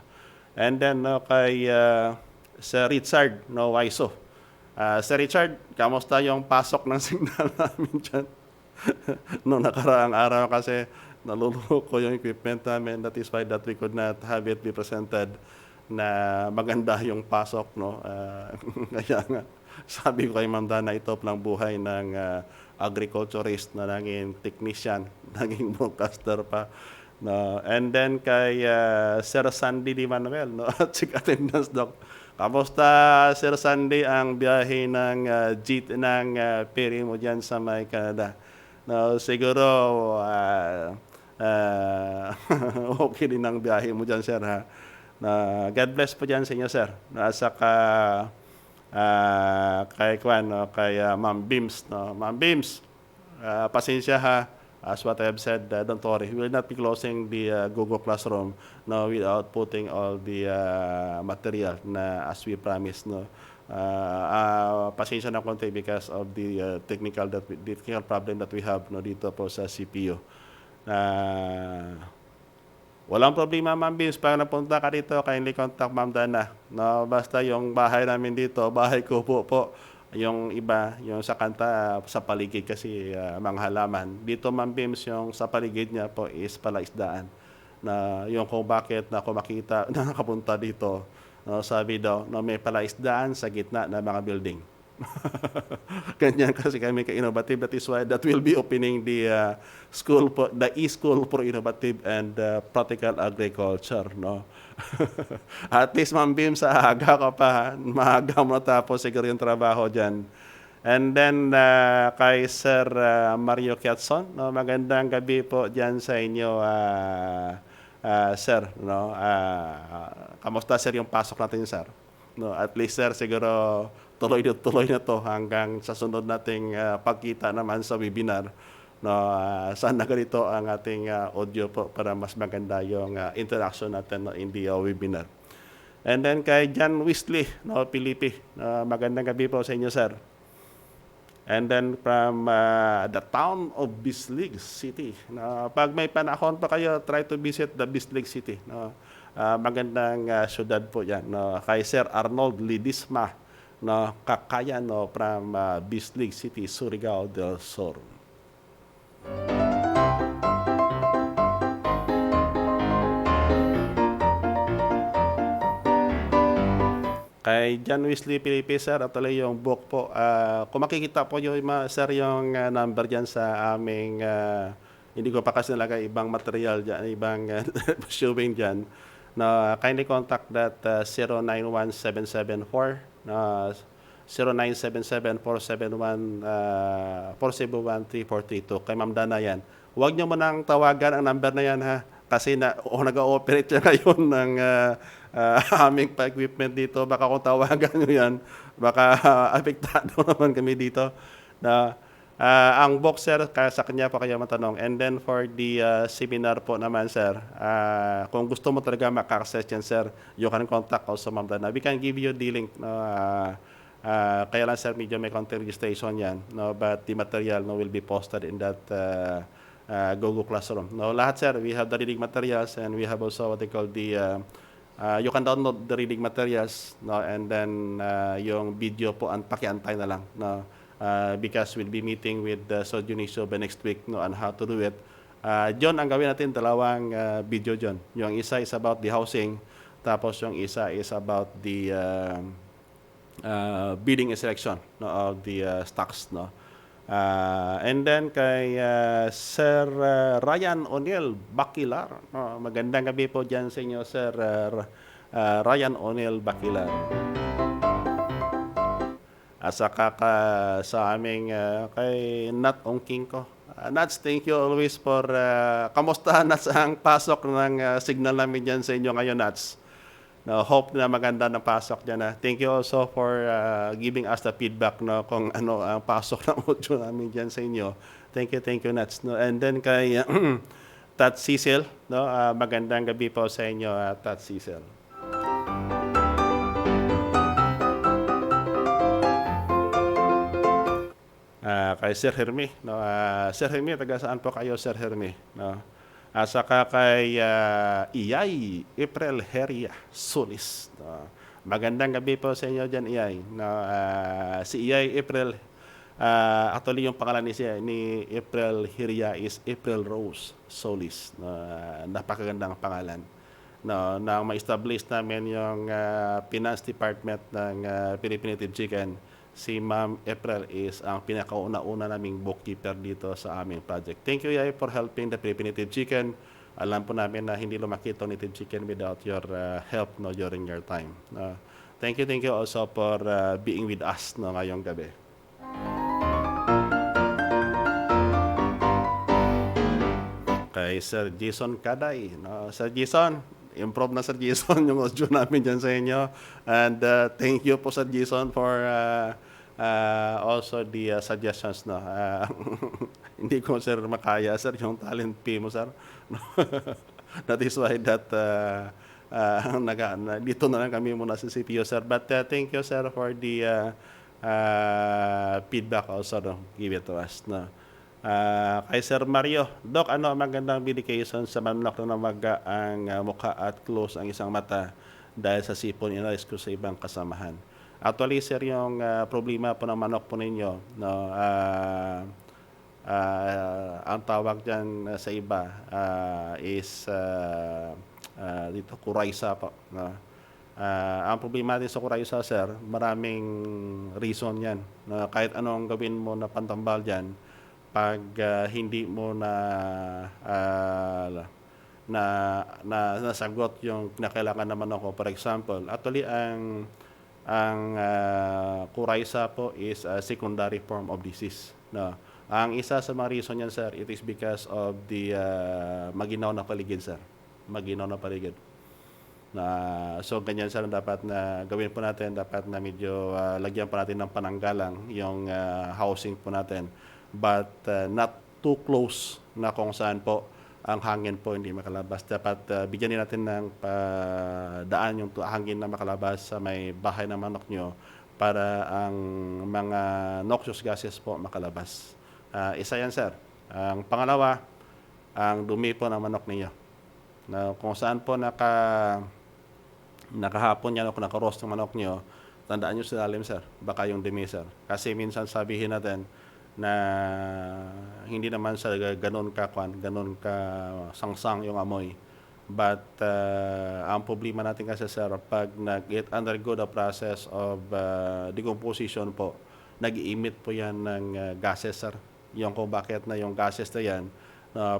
And then, no, kay Sir Richard, no, Waiso. Sir Richard, kamusta yung pasok ng signal namin dyan? Noong nakaraang araw kasi naluloko ko yung equipment namin. That is why that we could not have it be presented na maganda yung pasok, no? Kaya nga, sabi ko kay Ma'am Dana, ito lang buhay ng agriculturist na naging technician, naging broadcaster pa. No? And then kay Sir Sandy Di Manuel, no? At si attendance doc. Kamusta, Sir Sandy, ang biyahe ng ferry mo dyan sa may Canada? No, siguro okay din ang biyahe mo dyan, sir, ha? God bless po dyan sa inyo, sir. Saka kay Kwan, no? Kay Ma'am Bims, no? Ma'am Bims, pasensya, ha? As what I have said, don't worry. We will not be closing the Google Classroom, no, without putting all the material na as we promised, no. Pasensya na konti because of the technical problem that we have, no, dito po sa CPU. Walang problema, Ma'am Bims, pag napunta ka dito, kindly contact Ma'am Dana, no. Basta yung bahay namin dito, bahay ko po. Yung iba, yung sa kanta, sa paligid kasi mga halaman. Dito, Ma'am Bims, yung sa paligid niya po is palaisdaan. Na yung kung bakit na kung makita na nakapunta dito, no, sabi daw, no, may palaisdaan sa gitna ng mga building. Ganyan kasi kami ka-innovative. That is why that will be opening the school, the e-school for innovative and practical agriculture, no. At least, Ma'am Bim, sa aga ka pa, maaga mo tapos siguro yung trabaho dyan. And then kay Sir Mario Kiatson, no, magandang gabi po dyan sa inyo, sir, no. Kamusta, sir, yung pasok natin, sir? No, at least, sir, siguro tuloy na to hanggang sa sunod nating pagkita naman sa webinar. No, sana ganito ang ating audio po para mas maganda yung interaction natin, no, in the webinar. And then kay John Wesley, no, Pilipi, magandang gabi po sa inyo, sir. And then from the town of Bislig City. Pag may panahon pa kayo, try to visit the Bislig City. No? Magandang syudad po yan. No? Kay Sir Arnold Lidisma, no, Kakayan, no, from Bislig City, Surigao del Sur. Kay John Wesley Pilipi, sir, at tuloy yung book po. Kung makikita po yung, sir, yung number dyan sa aming, hindi ko pa kasi nalagay ibang material dyan, ibang showing dyan. No, kindly contact that 091774, 0977-471-342. Kay Ma'am Dana yan. Huwag nyo mo nang tawagan ang number na yan, ha? Kasi nag-ooperate siya ngayon ng aming pa-equipment dito. Baka kung tawagan nyo yan, baka apektado naman kami dito. Ang book, sir, sa kanya pa kayo matanong. And then for the seminar po naman, sir, kung gusto mo talaga maka-access yan, sir, you can contact also Ma'am Dana. We can give you the link. Kaya lang, sir, medyo may content registration yan. No? But the material, no, will be posted in that Google Classroom. No, lahat, sir, we have the reading materials and we have also what they call the you can download the reading materials, no, and then yung video po ang pakiantay na lang, no, because we'll be meeting with Sir Dionisio by next week, no, on how to do it. John, ang gawin natin dalawang video, John. Yung isa is about the housing, tapos yung isa is about the bidding and selection no, of the stocks. No? And then kay Sir Ryan O'Neil Bakilar. No? Magandang gabi po dyan sa inyo, Sir Ryan O'Neil Bakilar. At saka sa aming kay Nat Ongking ko. Nats, thank you always for kamusta Nats ang pasok ng signal namin dyan sa inyo ngayon, Nats. No, hope na maganda ng pasok dyan. Thank you also for giving us the feedback no, kung ano ang pasok ng audio namin dyan sa inyo. Thank you, Nats. No? And then kay Tat Cecil, no? Magandang gabi po sa inyo, Tat Cecil. Kay Sir Hermie, no? Sir Hermie, taga saan po kayo, Sir Hermie? No? Saka kay Iyay April Heria Solis. No? Magandang gabi po sa inyo dyan, Iyay. No? Si Iyay April, actually yung pangalan ni April Heria is April Rose Solis. No? Napakagandang pangalan. No, na ma-establish namin yung finance department ng Philippine Native Chicken. Si Ma'am April is ang pinakauna-una naming bookkeeper dito sa aming project. Thank you, Yay, for helping the Philippine Native Chicken. Alam po namin na hindi lumaki itong Native Chicken without your help no, during your time. Thank you also for being with us no, ngayong gabi. Kay Sir Jason Kaday. No? Sir Jason, improve na Sir Jason yung audio namin dyan sa inyo. And thank you po Sir Jason for also the suggestions. No? Hindi ko Sir makaya Sir yung talent fee mo Sir. That is why that dito na lang kami muna sa CPU Sir. But thank you Sir for the feedback also. No? Give it to us. No? Kay Sir Mario, Doc, ano ang magandang medication sa manok na namaga ang mukha at close ang isang mata dahil sa sipon inalis ko sa ibang kasamahan? Actually, sir, yung problema po ng manok po ninyo, no, ang tawag dyan sa iba is dito, kuraysa po. No? Ang problema din sa kuraysa, sir, maraming reason yan. No? Kahit anong gawin mo na pantambal dyan, pag hindi mo nasagot yung kinakailangan naman ako. For example, actually ang kuraysa po is a secondary form of disease. No? Ang isa sa mga reason yan, sir, it is because of the maginaw na paligid, sir. Maginaw na paligid. So ganyan sir dapat na gawin po natin, dapat na medyo lagyan po natin ng pananggalang yung housing po natin. But not too close na kung saan po ang hangin po hindi makalabas. Dapat bigyan din natin ng daan yung hangin na makalabas sa may bahay ng manok nyo para ang mga noxious gases po makalabas. Isa yan sir. Ang pangalawa, ang dumi po ng manok ninyo. Na kung saan po nakahapon yan o nakaroast ng manok nyo, tandaan nyo sa lalim sir, baka yung dumi sir. Kasi minsan sabihin natin, na hindi naman sa ganun ka sangsang yung amoy. But ang problema natin kasi sir, pag nag-undergo the process of decomposition po, nag-emit po yan ng gases sir. Yung kung bakit na yung gases na yan,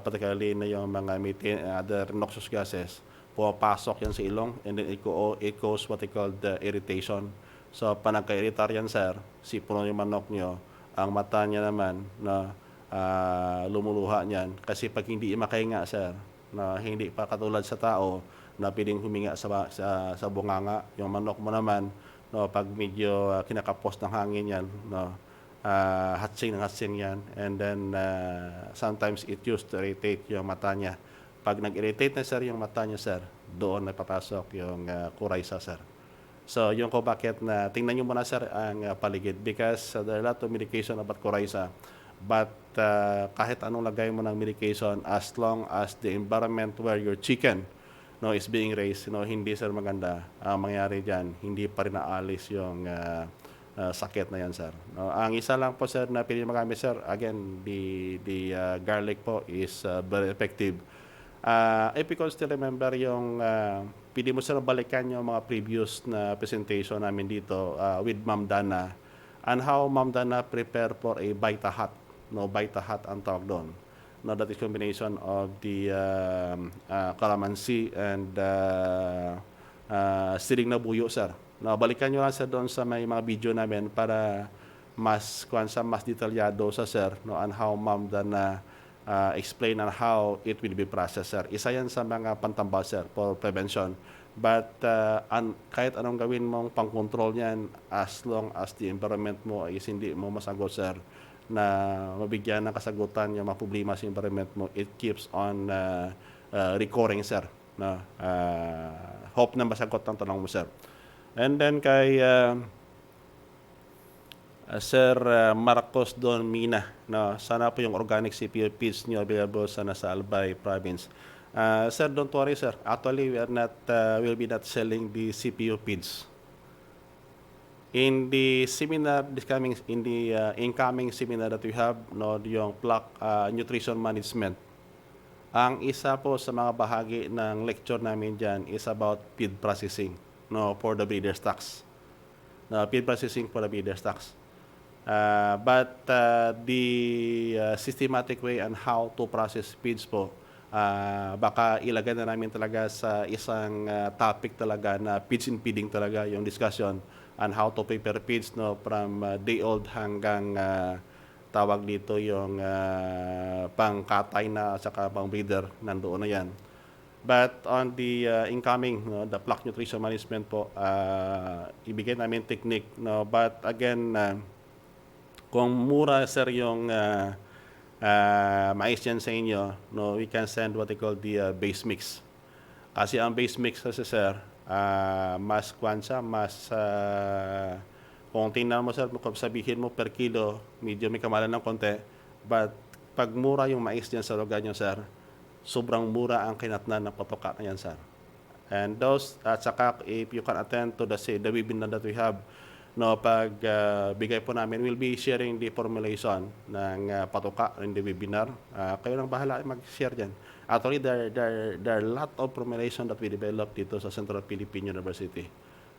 particularly na yung mga methane, other noxious gases, pumapasok yan sa ilong and then it cause what they call the irritation. So panagka-irritar yan sir, sipuno yung manok nyo, ang mata niya naman na lumuluha niyan kasi pag hindi makahinga sir na hindi pa katulad sa tao na pwedeng huminga sa bunganga, yung manok mo naman no, pag medyo kinakapos ng hangin yan no, hatsing yan and then sometimes it used to irritate yung mata niya. Pag nag-irritate na sir yung mata niya sir, doon na papasok yung kuraysa sir. So, yung ko bakit na, tingnan nyo muna sir ang paligid because there are a lot of medication about kuraysa. But kahit anong lagay mo ng medication, as long as the environment where your chicken no, is being raised, no, hindi sir maganda. Ang mangyari dyan, hindi pa rin naalis yung sakit na yan sir. No, ang isa lang po sir na pili magamit sir, again, the garlic po is very effective. If you can still remember yung pwede mo sir balikan yung mga previous na presentation namin dito with Ma'am Dana and how Ma'am Dana prepare for a baita hut. No, baita hut ang tawag doon. No, that is combination of the calamansi and siling na buyo, sir. No, balikan nyo lang sir doon sa may mga video namin para mas detalyado sa sir, no, on how Ma'am Dana explain on how it will be processed, sir. Isa yan sa mga pantambal, sir, for prevention. But kahit anong gawin mong pang-control niyan, as long as the environment mo is hindi mo masagot, sir, na mabigyan ng kasagutan yung mga problema sa environment mo, it keeps on recurring, sir. No? Hope na masagot ang tanong mo, sir. And then kay Sir Marcos Don Mina, no, sana po yung organic CPU feeds nyo available sana sa Albay Province. Sir, don't worry, sir. Actually, we'll be not selling the CPU feeds. In the seminar, in the incoming seminar that we have, no, yung Block Nutrition Management, ang isa po sa mga bahagi ng lecture namin dyan is about feed processing, no, for the breeder stocks. No, feed processing for the breeder stocks. But the systematic way on how to process feeds po, baka ilagay na namin talaga sa isang topic talaga na feeds and feeding talaga yung discussion on how to prepare feeds, no, from day old hanggang tawag dito yung pangkatay na at saka pang breeder, nandoon na yan. But on the incoming, no, the Block Nutrition Management po, ibigay namin technique, no, but again, kung mura, sir, yung mais yan sa inyo, no, we can send what they call the base mix. Kasi ang base mix kasi, sir, mas kwansa, mas kung tingnan mo, sir, kung sabihin mo per kilo, medyo may kamalan ng konti, but pag mura yung mais dyan sa lugar nyo, sir, sobrang mura ang kinatnan ng patoka na yan, sir. And those, at saka if you can attend to the webinar that we have, no, pag bigay po namin, we'll be sharing the formulation ng patoka in the webinar. Kayo nang bahala mag-share dyan. Actually, there are a lot of formulation that we developed dito sa Central Philippine University.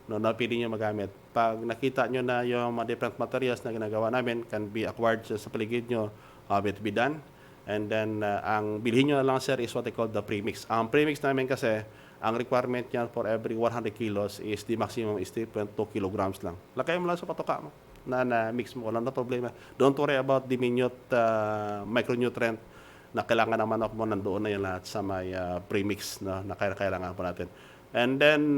No, na pili nyo magamit. Pag nakita nyo na yung mga different materials na ginagawa namin can be acquired sa paligid nyo, it be done. And then, ang bilhin nyo na lang, sir, is what they call the premix. Ang premix namin kasi, ang requirement niya for every 100 kilos is the maximum is 3.2 kilograms lang. Lagay mo lang sa patoka mo na mix mo. Walang na problema. Don't worry about the minute micronutrient na kailangan ng manok mo. Nandoon na yan lahat sa may premix, no, na kailangan po natin. And then,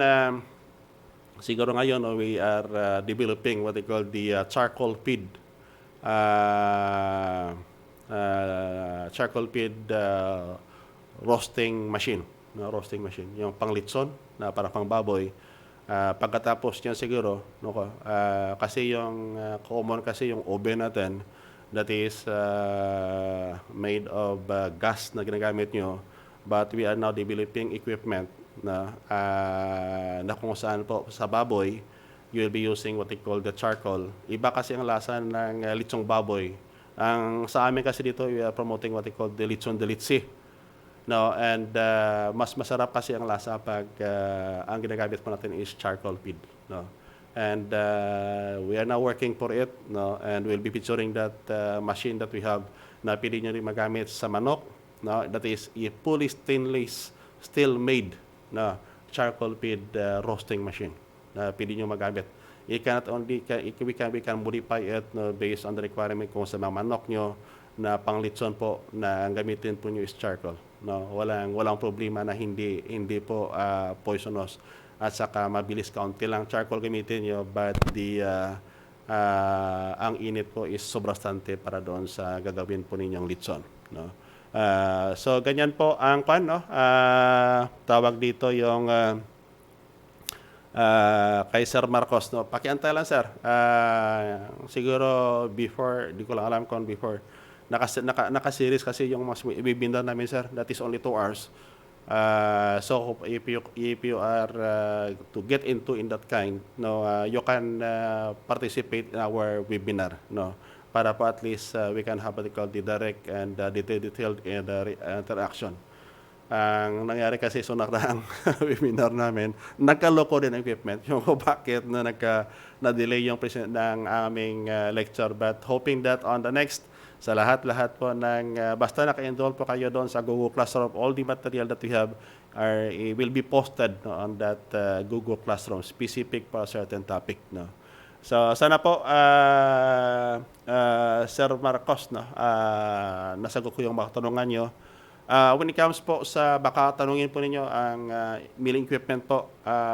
siguro ngayon, we are developing what they call the charcoal feed. Charcoal feed roasting machine. No, roasting machine, yung panglitson na para pang baboy. Pagkatapos niyan siguro, no, kasi yung common kasi yung oven natin that is made of gas na ginagamit nyo, but we are now developing equipment na kung saan po sa baboy you will be using what they call the charcoal. Iba kasi ang lasa ng litsong baboy. Ang sa amin kasi dito we are promoting what they call the lechon de leche. No, and mas masarap kasi ang lasa pag ang ginagamit po natin is charcoal feed, no. And we are now working for it, no, and we'll be featuring that machine that we have na pwede nyo rin magamit sa manok, no, that is a fully stainless steel made, no, charcoal feed roasting machine na pwede nyo magamit. We can modify it, no, based on the requirement kung sa mga manok nyo na panglitson po na ang gamitin po nyo is charcoal. No, walang problema na hindi po poisonous at saka mabilis, kaunti lang charcoal gamitin nyo, but ang init po is sobrastante para doon sa gagawin po ninyong litson, no. So ganyan po ang no, tawag dito yung kay Sir Marcos, no. Pakiantay lang, sir. Siguro before, di ko lang alam kung before naka-series kasi yung mas ibibinda namin, sir, that is only 2 hours. So if you are to get into in that kind, no, you can participate in our webinar, no, para po at least we can have what they call the direct and detailed interaction. Ang nangyari kasi sa nakaraang webinar namin, nagkaloko din ang equipment. Yung kung bakit na-delay yung ng aming lecture. But hoping that on the next, sa lahat-lahat po basta naka-enroll po kayo doon sa Google Classroom, all the material that we have will be posted, no, on that Google Classroom, specific for a certain topic. No. So sana po, Sir Marcos, no, nasagot ko yung mga tanungan nyo. When it comes po sa baka tanungin po ninyo ang milling equipment po,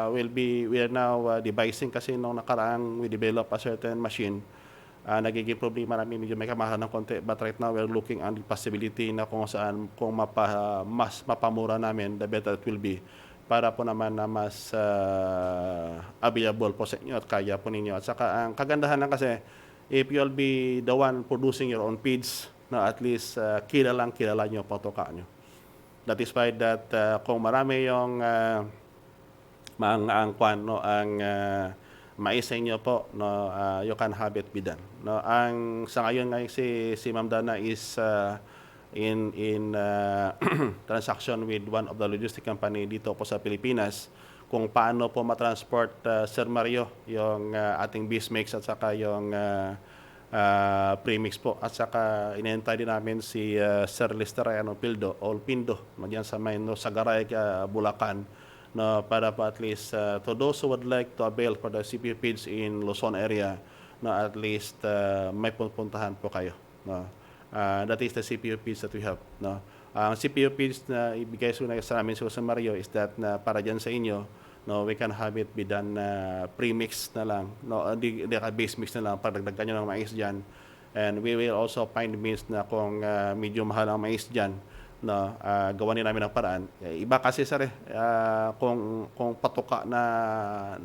we are now devising kasi nung nakaraang we develop a certain machine. Nagiging problema namin, medyo may kamahalan ng konti, but right now we're looking on the possibility na kung mas mapamura namin, the better it will be, para po naman na mas available po sa inyo at kaya po ninyo. At saka ang kagandahan lang kasi, if you'll be the one producing your own feeds, na at least kilala nyo, patoka nyo. That is why that kung marami yung mais sa inyo po, no, you can have it be done. No, sa ngayon nga si Ma'am Dana is in transaction with one of the logistic company dito po sa Pilipinas kung paano po matransport, Sir Mario, yung ating beef mix at saka yung premix po. At saka inentay din namin si Sir Listeriano Pindo, diyan sa Sagaray, Bulacan, no, para po at least to those who would like to avail for the CPU feeds in Luzon area, no, at least may pupuntahan po kayo. No. That is the CPU feeds that we have. No. Ang CPU feeds na ibigay sa namin sa Mario is that na para dyan sa inyo, no, we can have it be done pre-mix na lang, no, base mix na lang, pagdagdagan nyo ng mais dyan. And we will also find means na kung medyo mahal ang mais dyan, no, gawa din namin ng paraan. Iba kasi sir, kung patuka na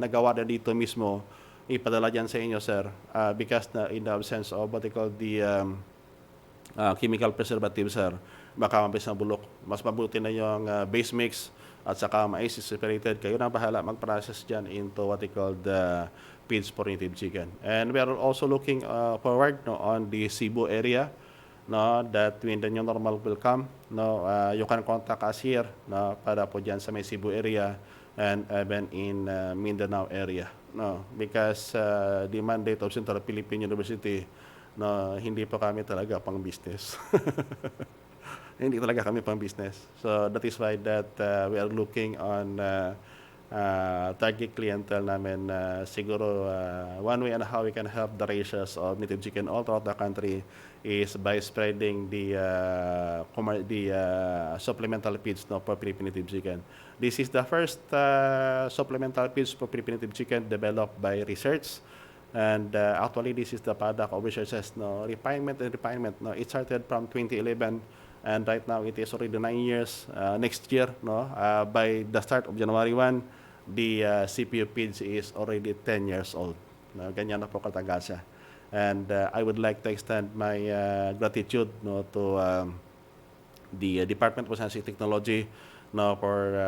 nagawa na dito mismo, ipadala dyan sa inyo sir, because in the absence of what they call the chemical preservative sir, baka mabis na bulok. Mas mabuti na yung base mix at saka mais is separated. Kayo na bahala mag-process dyan into what they call the feeds for native chicken. And we are also looking forward, no, on the Cebu area, no, that when the new normal will come, no, you can contact us here, no, para po dyan sa may Cebu area and even in Mindanao area, no, because the mandate of Central Philippine University, no, hindi po kami talaga pang business. Hindi talaga kami pang business. So that is why that we are looking on target clientele namin. Siguro one way and how we can help the raisers of native chicken all throughout the country is by spreading the supplemental feeds, no, for Philippine native chicken. This is the first supplemental feeds for Philippine native chicken developed by research. And actually this is the product of researchers, no, refinement. No, it started from 2011. And right now, it is already 9 years. Next year, no, by the start of January 1, the CPU feeds is already 10 years old. No, ganyan na po katagal siya. And I would like to extend my gratitude, no, to the Department of Science and Technology, no, for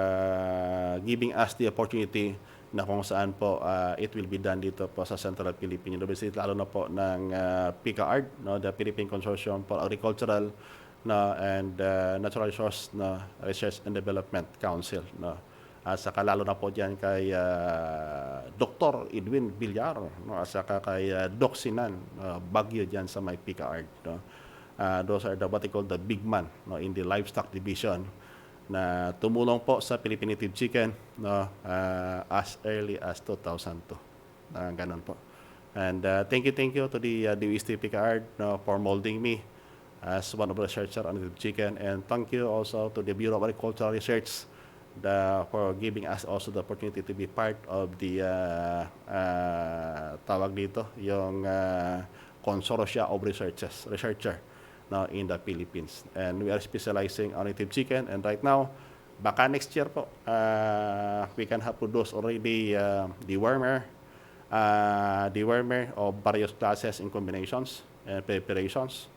giving us the opportunity na kung saan po it will be done dito po sa Central Philippine University, lalo na po ng PICAARD, no, the Philippine Consortium for Agricultural, no, and Natural Resource, no, Research and Development Council, no. At saka lalo na po diyan kay Dr. Edwin Villar, no, at saka kay Doc Sinan Baguio diyan sa may PICAARD, no. Those are what they call the big man, no, in the livestock division na tumulong po sa Philippine native chicken, no, as early as 2002. Ganun po. And thank you to the DOST PICAARD, no, for molding me as one of the researchers on native chicken, and thank you also to the Bureau of Agricultural Research for giving us also the opportunity to be part of the tawag dito, yung consortia of researcher, no, in the Philippines. And we are specializing on native chicken, and right now, baka next year po, we can have produced already dewormer of various classes in combinations and preparations.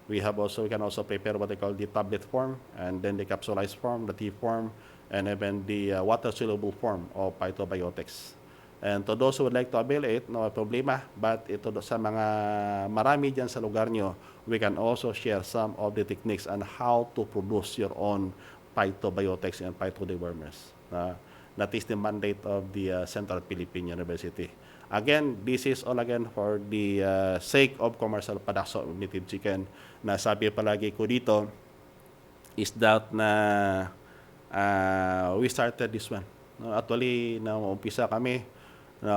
We can also prepare what they call the tablet form, and then the capsulized form, the tea form, and even the water-soluble form of phytobiotics. And to those who would like to avail it, no problema, but ito sa mga marami dyan sa lugar nyo, we can also share some of the techniques on how to produce your own phytobiotics and phytodewormers. That is the mandate of the Central Philippine University. Again, this is all again for the sake of commercial production of native chicken. Na sabi palagi ko dito is that na we started this one. No, actually, na umpisa kami, no,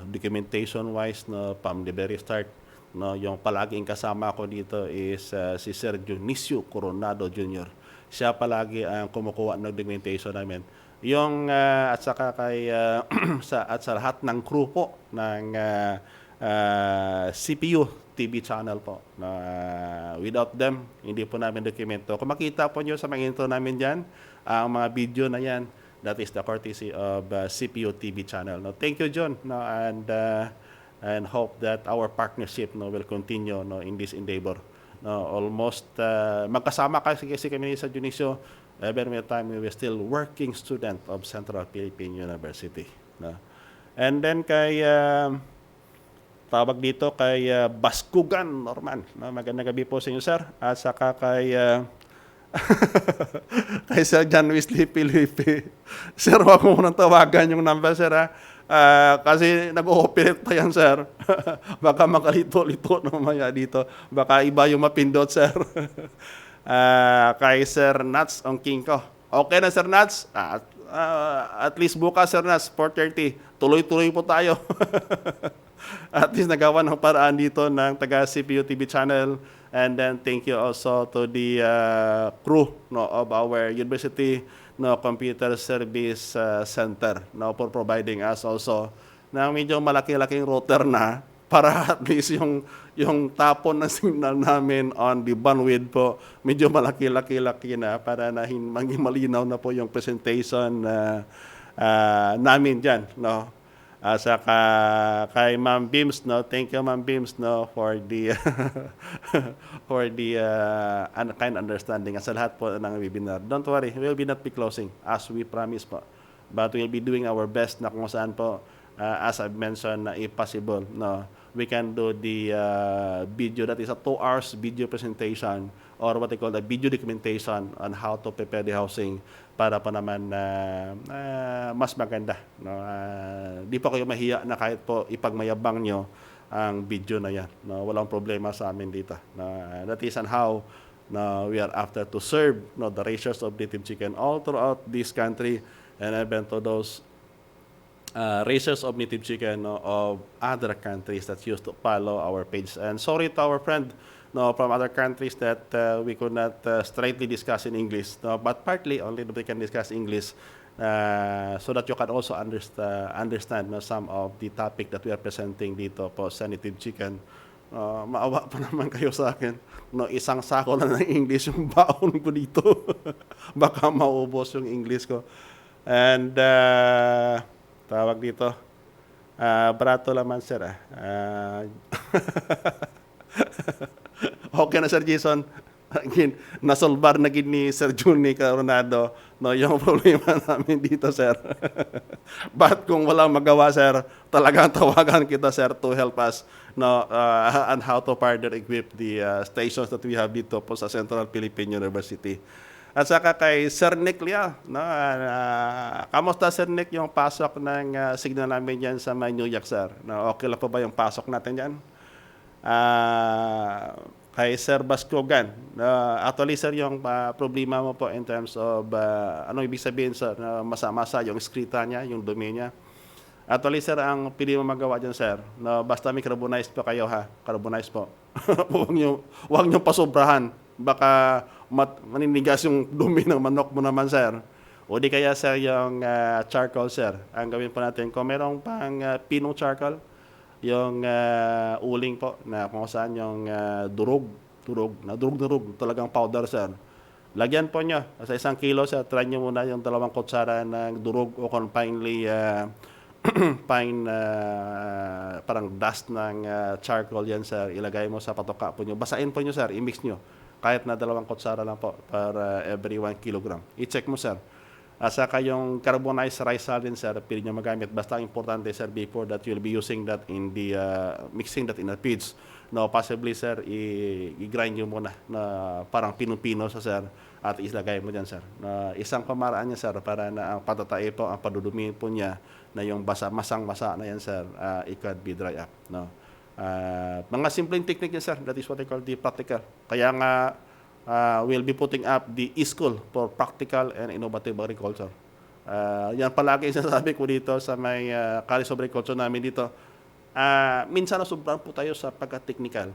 documentation-wise, no, from the very start. No, yung palaging kasama ko dito is si Sir Dionisio Coronado Jr. Siya palagi ang kumukuha ng documentation namin. Yung at saka kay sa lahat ng crew po ng CPU TV channel po. Without them, hindi po namin dokumento. Kung makita po nyo sa mga intro namin dyan, ang mga video na yan, that is the courtesy of CPU TV channel. No, thank you, John, no, and hope that our partnership, no, will continue, no, in this endeavor. No, almost magkasama kasi kami sa Dionisio. Every time we were still working student of Central Philippine University. No? And then kay tawag dito kay Baskugan Norman. No? Magandang gabi po sa inyo, sir. At saka kay kay Sir John Wesley Felipe. Sir, wag mo nang tawagan yung number, sir, ha? Kasi nag-ooperate pa yan, sir. Baka makalito-lito namaya dito. Baka iba yung mapindot, sir. Kay Sir Nats Ongkingko. Okay na, Sir Nats? At least bukas, Sir Nats, 4:30. Tuloy-tuloy po tayo. At least nagawa ng paraan dito ng taga CPU TV channel. And then thank you also to the crew, no, of our university, no, computer service center, no, for providing us also na medyo malaki-laking router na para at least yung tapon ng signal namin on the bandwidth po, medyo malaki-laki na para na maging malinaw na po yung presentation namin dyan. No? Saka kay Ma'am Beams, no? Thank you, Ma'am Beams, no, for the for the kind understanding sa lahat po ng webinar. Don't worry, we will not be closing as we promise po. But we'll be doing our best na kung saan po, as I've mentioned, na if possible, no, we can do the video that is a 2 hours video presentation or what they call the video documentation on how to prepare the housing para pa naman mas maganda. No? Di pa kayo mahiya na kahit po ipagmayabang nyo ang video na yan. No? Walang problema sa amin dito. No? That is on how we are after to serve, no, the rations of native chicken all throughout this country and even to those races of native chicken, no, of other countries that used to follow our page. And sorry to our friend, no, from other countries that we could not straightly discuss in English, no, but partly only we can discuss English so that you can also understand, no, some of the topic that we are presenting dito po sa native chicken. Maawa pa naman kayo sa akin. No, isang sako lang ng English yung baon ko dito. Baka maubos yung English ko. And tawag dito, barato laman, sir. Okay na, Sir Jason. Again, nasolbar na gid ni Sir Juni Coronado, no, yung problema namin dito, sir. But kung walang magawa, sir, talagang tawagan kita, sir, to help us, no, on how to further equip the stations that we have dito po sa Central Philippine University. At saka kay Sir Nick Lia, no, kamusta, Sir Nick, yung pasok ng signal namin dyan sa New York, sir? No, okay lang po ba yung pasok natin dyan? Kay Sir Baskugan, actually, sir, yung problema mo po in terms of anong ibig sabihin, sir, masa-masa yung eskrita niya, yung dumi niya. Actually, sir, ang pili mo magawa dyan, sir, no, basta may carbonize po kayo, ha? Carbonize po. Huwag nyo pasobrahan. Baka maninigas yung dumi ng manok mo naman, sir. O di kaya, sir, yung charcoal, sir. Ang gawin po natin, kung merong pang pinong charcoal, yung uling po, na kung saan yung durog, talagang powder, sir. Lagyan po nyo, sa 1 kilo, sir, try nyo muna yung 2 kutsara ng durog o kung finely fine parang dust ng charcoal yan, sir. Ilagay mo sa patoka po nyo. Basain po nyo, sir. I-mix nyo. Kahit na 2 kutsara lang po para every 1 kilogram. I-check mo, sir. Saka yung carbonized rice saline, sir, pwede nyo magamit. Basta importante, sir, before that you'll be using that in the, mixing that in the feeds, no, possibly sir, i-grind nyo muna na parang pinupino sa sir at islagay mo dyan sir. Na isang pamaraan niya sir para na ang patatai po, ang padudumi po niya na yung masang-masa na yan sir, it could be dry up. No? Mga simpleng technique yan sir, that is what I call the practical. Kaya nga, we'll be putting up the e-school for practical and innovative agriculture. Yan palagi sinasabi ko dito sa may College of Agriculture namin dito. Minsan nasubrang po tayo sa pagka-technical.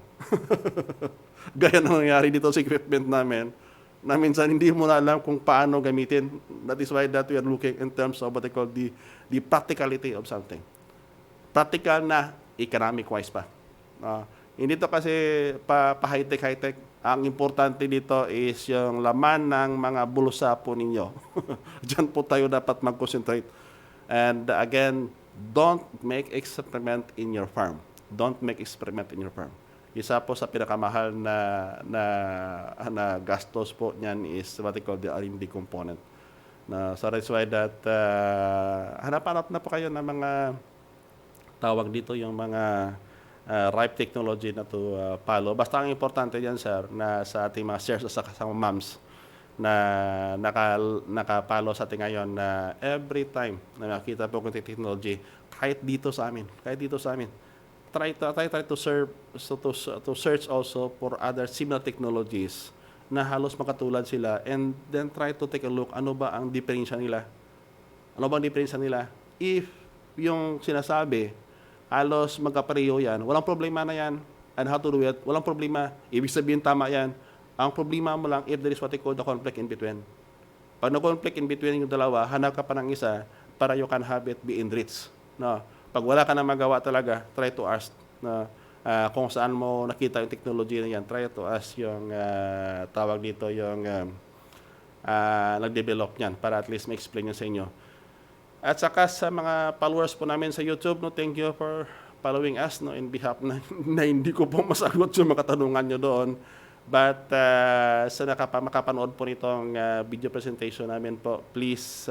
Gaya na nangyari dito sa equipment namin, na minsan hindi mo na alam kung paano gamitin. That is why that we are looking in terms of what I call the practicality of something. Practical na economic-wise pa. Hindi to kasi pa-high-tech. Ang importante dito is yung laman ng mga bulsa po ninyo. Diyan po tayo dapat mag-concentrate. And again, don't make experiment in your farm. Don't make experiment in your farm. Isa po sa pinakamahal na gastos po niyan is what they call the R&D component. So that's why that hanap-hanap na po kayo ng mga tawag dito yung mga ripe technology na to follow. Basta ang importante diyan sir na sa ating mga shares sa kasama moms na naka-follow sa ating ngayon na every time na nakita po kung technology kahit dito sa amin, try to search also for other similar technologies na halos makatulad sila, and then try to take a look ano ba ang diferensya nila. If yung sinasabi halos magkapareho yan, walang problema na yan, and how to do it, walang problema, ibig sabihin tama yan. Ang problema mo lang if there is what they call the conflict in between. Pag na-conflict in between yung dalawa, hanap ka pa ng isa para you can have it be enriched. No? Pag wala ka na magawa talaga, try to ask na kung saan mo nakita yung technology na yan, try to ask yung tawag dito yung nag-develop niyan para at least ma-explain yun sa inyo. At saka sa mga followers po namin sa YouTube, no, thank you for following us, no, in behalf na hindi ko po masagot yung mga katanungan nyo doon. But sa makapanood po nitong video presentation namin po, please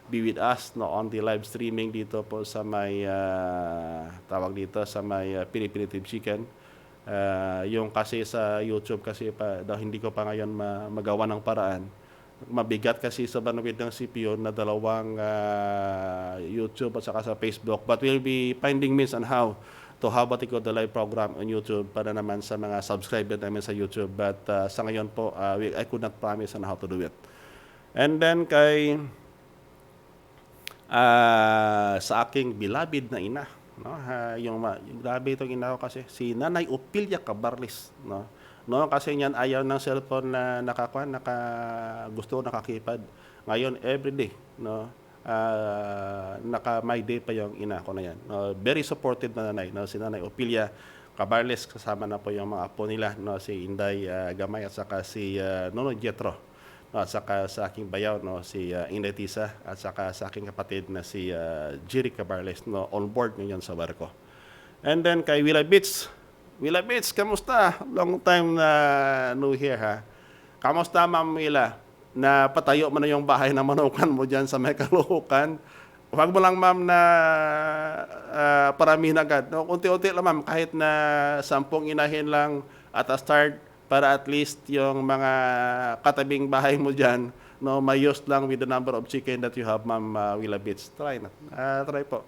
be with us, no, on the live streaming dito po sa may tawag dito sa may Pinipilative Chicken. Yung kasi sa YouTube kasi hindi ko pa ngayon magawa ng paraan. Mabigat kasi sa bandwidth ng CPU na dalawang YouTube at saka sa Facebook. But we'll be finding means on how to have what we call the live program on YouTube para naman sa mga subscriber namin sa YouTube. But sa ngayon po, I could not promise on how to do it. And then sa aking beloved na ina, no, yung grabe itong ina ko kasi, si Nanay Opilia Cabarles, no? No, kasi niyan ayaw ng cellphone na gusto nakakipad. Ngayon everyday, no, naka my day pa yung ina ko na yan. Very supportive na nanay, no, si Nanay Opilia Cabarles, kasama na po yung mga apo nila, no, si Inday Gamay at saka si Nono Jetro, no, at saka sa aking bayaw, no, si Inday Tisa, at saka sa aking kapatid na si Jerry Cabarles, no, on board ngayon sa barko. And then kay Willa Beats, kamusta? Long time na no here, ha? Kamusta, Ma'am Willa? Na patayo mo na yung bahay na manukan mo dyan sa may Caloocan. Huwag mo lang, ma'am, na paramihin agad. No, unti-unti lang, ma'am, kahit na 10 inahin lang at a start para at least yung mga katabing bahay mo dyan, no, may use lang with the number of chicken that you have, Ma'am Willa Beats. Try po.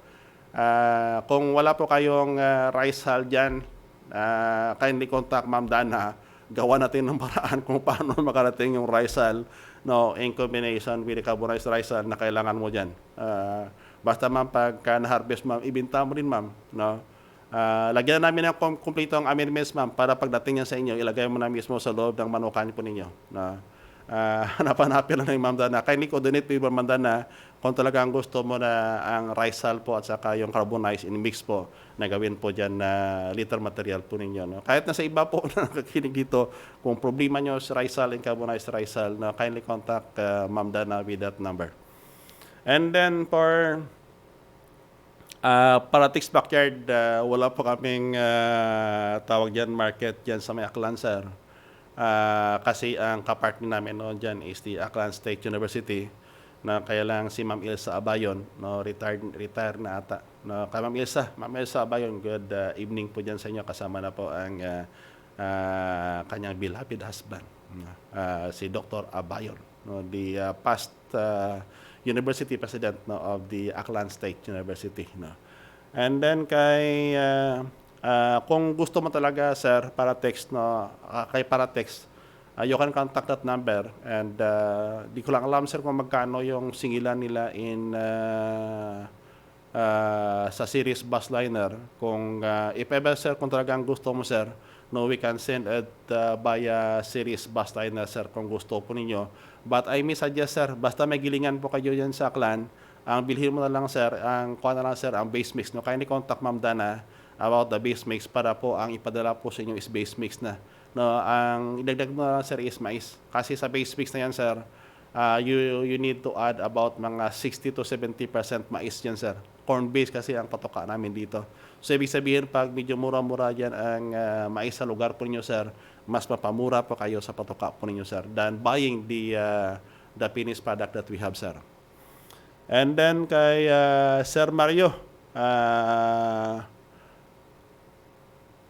Kung wala po kayong rice hull dyan, kindly contact Ma'am Dana. Gawa natin ng paraan kung paano makarating yung rice hull, no, in combination with the carbonized rice hull na kailangan mo dyan. Basta, ma'am, pagka na-harvest, ma'am, ibinta mo rin, ma'am. No? Lagyan namin ng kumpletong amendments, ma'am, para pagdating yan sa inyo, ilagay mo na mismo sa loob ng manukan po ninyo. No? Hanapan lang ng Ma'am Dana. Kindly coordinate with Ma'am Dana kung talagang gusto mo na ang rice hull po at saka yung carbonized in mix po na gawin po dyan na liter material po ninyo. No? Kahit na sa iba po na nakakinig dito, kung problema nyo sa rice hull and carbonized rice hull, no, kindly contact Ma'am Dana with that number. And then for Paratix Backyard, wala po kaming tawag dyan market dyan sa may Aklan, sir. Kasi ang kapartner namin noon dyan is the Aklan State University. na kaya lang si Ma'am Ilsa Abayon, no, retired na ata. No, kay Ma'am Ilsa Abayon, good evening po dyan sa inyo. Kasama na po ang kanyang beloved husband, si Dr. Abayon, no, the past university president, no, of the Aklan State University. No. And then kung gusto mo talaga, sir, para text, no, kay para text, you can contact that number, and di ko lang alam, sir, kung magkano yung singilan nila in sa series bus liner. Kung if ever, sir, kung talagang gusto mo, sir, no, we can send it via series bus liner, sir, kung gusto po ninyo. But I may suggest, sir, basta may gilingan po kayo yan sa Aklan, ang bilhin mo na lang, sir, kuha na lang, sir, ang base mix, no. Kindly contact Ma'am Dana about the base mix para po ang ipadala po sa inyo is base mix na. No, ang idagdag mo na, sir, is mais. Kasi sa base mix na yan, sir, you need to add about mga 60 to 70% mais yan, sir. Corn base kasi ang patoka namin dito. So, ibig sabihin, pag medyo mura-mura dyan ang mais sa lugar po ninyo, sir, mas mapamura po kayo sa patoka po ninyo, sir, than buying the finished product that we have, sir. And then kay Sir Mario,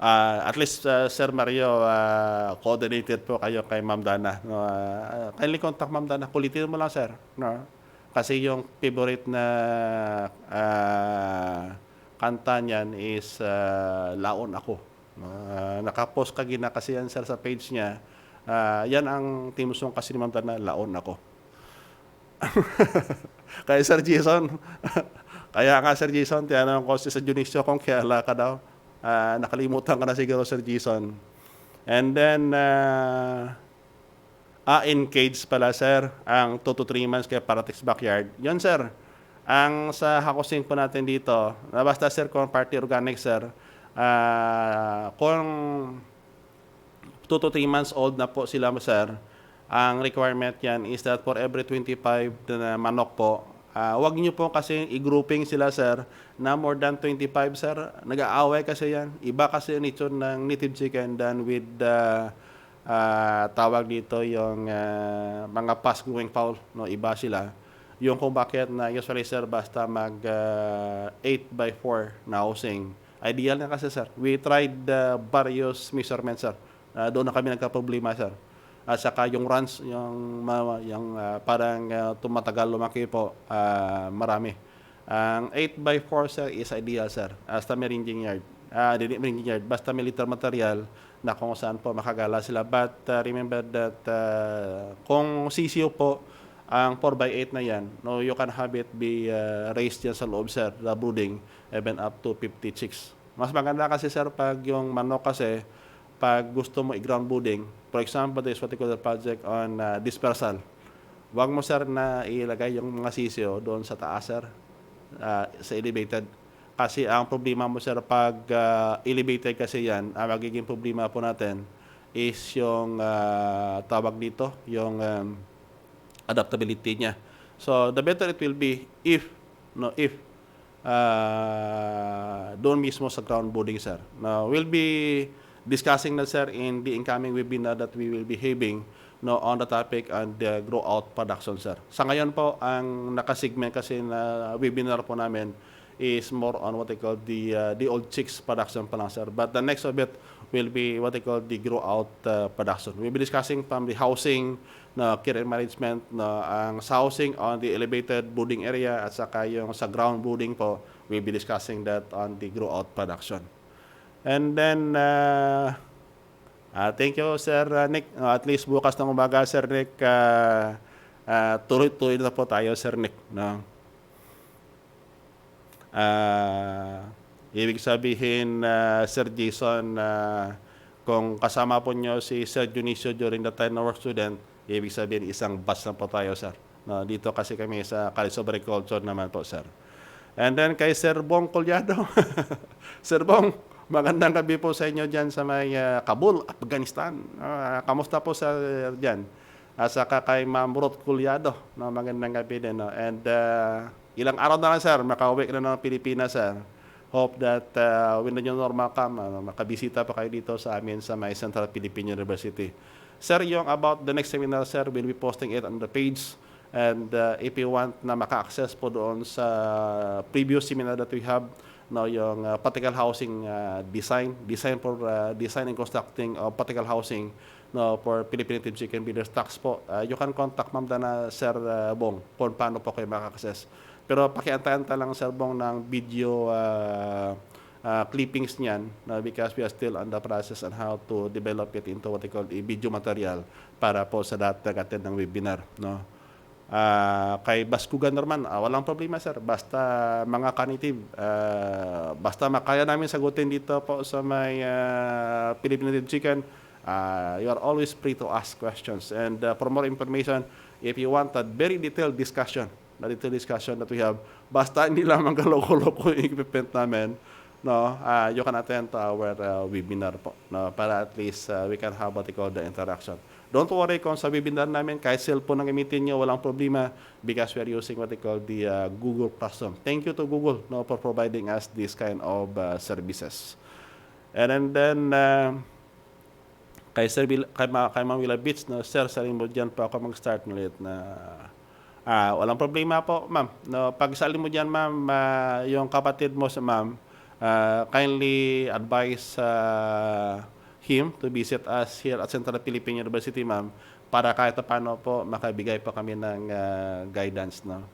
at least, Sir Mario, coordinated po kayo kay Ma'am Dana. No, kindly contact Ma'am Dana. Kulitin mo lang, sir. No? Kasi yung favorite na kanta niyan is Laon Ako. Nakapost kagina kasi yan, sir, sa page niya. Yan ang team song kasi ni Ma'am Dana, Laon Ako. Kaya Sir Jason, kaya nga, Sir Jason, tinanong ko sa Dionisio kung kaya ka daw. Nakalimutan ka na siguro, Sir Jason. And then, engaged pala, sir, ang 2 to 3 months kay Paratex Backyard. Yun, sir. Ang sa housing po natin dito, basta, sir, kung party organic, sir, kung 2 to 3 months old na po sila, sir, ang requirement yan is that for every 25 na manok po, wag niyo po kasi i-grouping sila, sir, na more than 25, sir. Nag-aaway kasi yan. Iba kasi yung nature ng native chicken than with tawag dito yung mga fast-growing fowl. No? Iba sila. Yung kung bakit na usually, sir, basta mag 8x4 na housing. Ideal na kasi, sir. We tried various measurements, sir. Doon na kami nagka-problema, sir. At saka yung runs, yung parang tumatagal lumaki po, marami. Ang 8x4, sir, is ideal, sir. Basta may ringing yard. Ringing yard. Basta may liter material na kung saan po makagala sila. But remember that kung CCO po, ang 4x8 na yan, no, you can have it be raised yan sa loob, sir, the brooding, even up to 50 chicks. Mas maganda kasi, sir, pag yung manok kasi, pag gusto mo i-ground brooding, for example, there's what we call the project on dispersal. Huwag mo, sir, na ilagay yung mga sisyo doon sa taas, sir, sa elevated. Kasi ang problema mo, sir, pag elevated kasi yan, ang magiging problema po natin is yung tawag dito, yung adaptability niya. So, the better it will be if doon mismo sa ground brooding, sir. Now, we'll be discussing that, sir, in the incoming webinar that we will be having, no, on the topic and the grow out production, sir. Sa ngayon po, ang nakasegment kasi na webinar po namin is more on what they call the old chicks production pa lang, sir. But the next of it will be what they call the grow out production. We'll be discussing from the housing, na care and management, na ang sa housing on the elevated brooding area at saka yung sa ground brooding po, we'll be discussing that on the grow out production. And then, thank you, Sir Nick. At least bukas ng umaga, Sir Nick, tuloy-tuloy na po tayo, Sir Nick. No? Ibig sabihin, Sir Jason, kung kasama po nyo si Sir Dionisio during the time of work student, ibig sabihin isang batch na po tayo, sir. No, dito kasi kami sa College of Agriculture naman po, sir. And then kay Sir Bong Collado. Sir Bong, magandang gabi po sa inyo dyan sa may Kabul, Afghanistan. Kamusta po sa dyan? Saka kay Ma'am Ruth Collado, no, magandang gabi din. No? And ilang araw na lang, sir, makauwi na ng Pilipinas, sir. Hope that when the new normal come, makabisita pa kayo dito sa amin sa may Central Philippine University. Sir, yung about the next seminar, sir, we'll be posting it on the page. And if you want na maka-access po doon sa previous seminar that we have, no, yung particle housing design and constructing of particle housing, no, for Philippine Native Chicken Breeders Tax po, you can contact Ma'am Dana, Sir Bong, kung paano po kayo maka-access. Pero pakiantay-antay lang, Sir Bong, ng video clippings niyan, no, because we are still on the process on how to develop it into what they call a video material para po sa lahat nag-attend ng webinar, no. Kay Baskugan naman, walang problema, sir. Basta mga kanitive, basta makaya namin sagutin dito po sa may Philippine Native Chicken, you are always free to ask questions. And for more information, if you want a very detailed discussion that we have, basta hindi lamang kaloko-loko yung equipment namin, no, you can attend to our webinar po, no, para at least we can have what they call the interaction. Don't worry kung sa webinar namin, kahit cellphone ang gamitin nyo, walang problema because we are using what they call the Google Classroom. Thank you to Google, no, for providing us this kind of services. And then, kay Ma'am Willa Beach, no, sir, sarin mo dyan po ako mag-start ulit na walang problema po, ma'am. No, pag salin mo dyan, ma'am, yung kapatid mo sa ma'am, kindly advise him to visit us here at Central Philippine University, ma'am, para kahit paano po makabigay po kami ng guidance, no.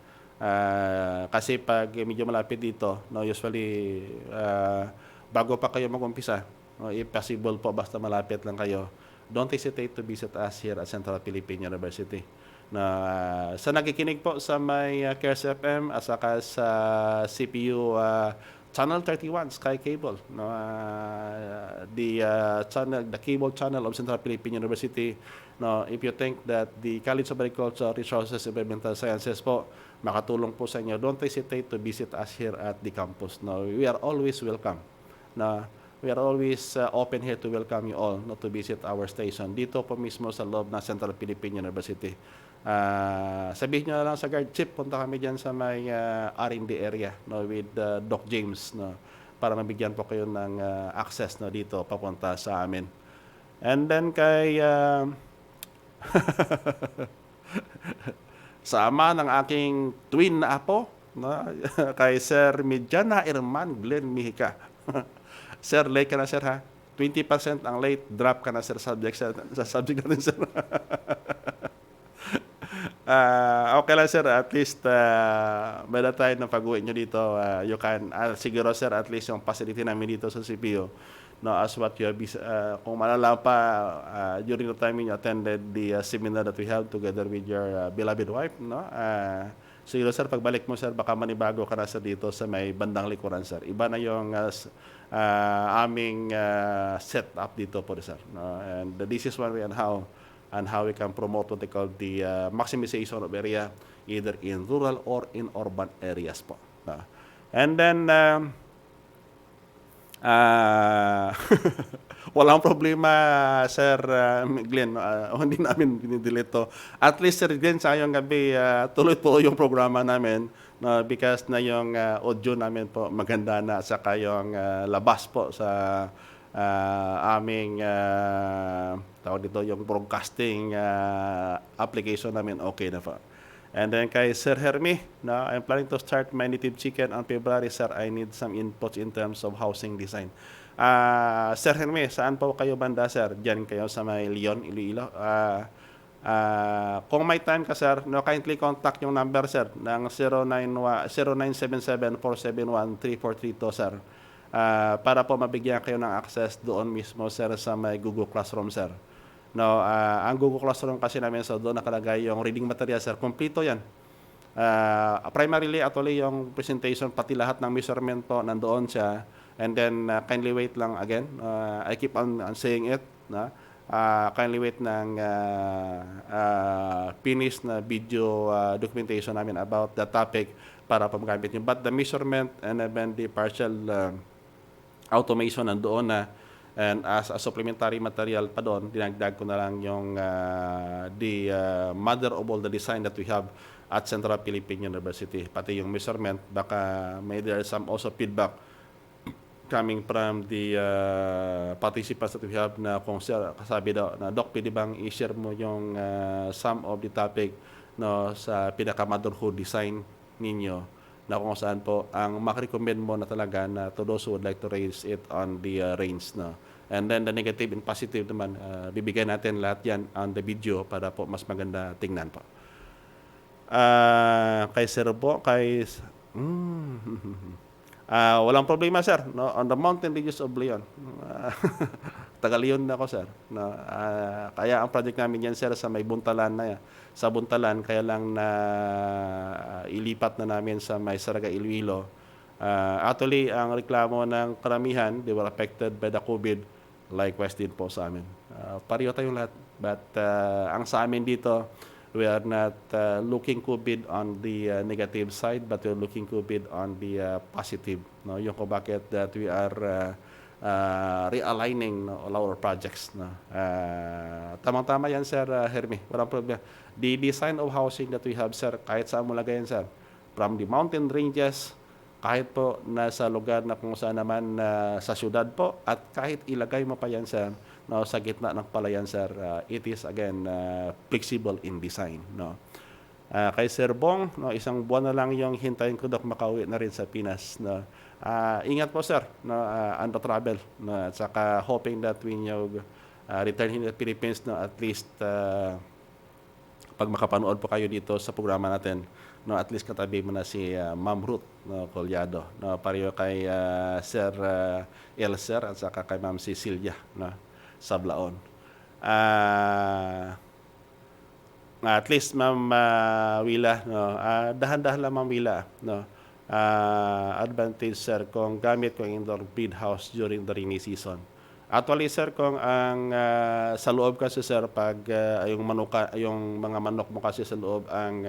Kasi pag medyo malapit dito, no, usually bago pa kayo mag-umpisa, no, if possible po basta malapit lang kayo, don't hesitate to visit us here at Central Philippine University. Na sa nakikinig po sa may CARES FM at saka sa CPU Channel 31 Sky Cable, no, the cable channel of Central Philippine University, no, if you think that the College of Agriculture, Resources and Environmental Sciences po makatulong po sa inyo, don't hesitate to visit us here at the campus. No, we are always welcome. No, we are always open here to welcome you all, no, to visit our station dito po mismo sa loob ng Central Philippine University. Sabihin nyo lang sa guard chief, punta kami dyan sa may R&D area, no, with Doc James, no, para mabigyan po kayo ng access, no, dito papunta sa amin. And then kay sa ama ng aking twin na apo, no, kay Sir Mediana Herman Glenn Mihika. Sir, late ka na, sir, ha? 20% ang late, drop ka na, sir, sa subject natin, sir. Okay lang, sir, at least by the time na pag-uwi nyo dito, you can, siguro, sir, at least yung facility namin dito sa CPU, no, as what you have, kung malala pa, during the time you attended the seminar that we have together with your beloved wife, no, siguro, sir, pagbalik mo, sir, baka manibago ka na, sir, dito sa may bandang likuran, sir. Iba na yung aming setup dito po, sir, no? And this is one way on how we can promote what they call the maximization of area, either in rural or in urban areas po. And then, walang problema, Sir Glenn, hindi namin dinidelete to. At least, Sir Glenn, sa ngayong gabi, tuloy-tuloy yung programa namin, because na yung audio namin po maganda na, saka yung labas po sa aming tawag dito, yung broadcasting application namin, okay na po. And then kay Sir Hermie, no, I'm planning to start my native chicken on February, sir. I need some inputs in terms of housing design. Sir Hermie, saan po kayo banda, sir? Diyan kayo sa may Leon, Iloilo. Kung may time ka, sir, no, kindly contact yung number, sir, ng 0977-471-3432, sir. Para po mabigyan kayo ng access doon mismo, sir, sa may Google Classroom, sir. No, ang Google Classroom kasi namin, so doon nakalagay yung reading material, sir. Kompleto yan. Primarily, actually, yung presentation, pati lahat ng measurement po, nandoon siya. And then, kindly wait lang again. I keep on saying it. Kindly wait ng finished na video documentation namin about the topic para po magamit nyo. But the measurement and then the partial automation nandoon na. And as a supplementary material pa doon, dinagdag ko na lang yung the mother of all the design that we have at Central Philippine University. Pati yung measurement, baka may there some also feedback coming from the participants that we have na kung kasabi daw na, Doc, pwede bang i-share mo yung some of the topic no, sa pinaka-motherhood design ninyo, na kung saan po ang makarecommend mo na talaga na to those who would like to raise it on the range, no. And then the negative and positive naman, bibigyan natin lahat yan on the video para po mas maganda tingnan po. Kay Sir po, walang problema, sir. No, on the mountain ranges of Leon. Taga Leon na ako, sir. No, kaya ang project namin yan, sir, sa may Buntalan na yan. Sa Buntalan, kaya lang na ilipat na namin sa may Saraga, Iloilo. Actually, ang reklamo ng karamihan, they were affected by the COVID. Likewise din po sa amin. Pareho tayong lahat. But ang sa amin dito, we are not looking COVID on the negative side, but we're looking COVID on the positive. No, yung kung bakit that we are realigning, no, all our projects. No. Tamang-tama yan, Sir Hermie. Walang problema. The design of housing that we have, sir, kahit saan mo lagay yan, sir, from the mountain ranges, kahit po nasa lugar na kung saan naman sa syudad po, at kahit ilagay mo pa yan, sir, no, sa gitna ng palayan, sir, it is again flexible in design, no. Kay Sir Bong, no, isang buwan na lang yung hintayin ko dok makauwi na rin sa Pinas, no. Ingat po, sir, no, on the travel, no, at saka hoping that when you return in the Philippines, no, at least pag makapanood po kayo dito sa programa natin, no, at least katabi mo na si Ma'am Ruth, no, Collado, no, pareho kay Sir Elser at saka kay Ma'am Cecilia, no, Sablaon. At least Ma'am Wila, no, dahan-dahan lang Ma'am Wila, no. Advantage, sir, kung gamit ko ang indoor breedhouse during the rainy season. Actually, sir, kung ang sa loob kasi, sir, pag yung mga manok mo kasi sa loob ang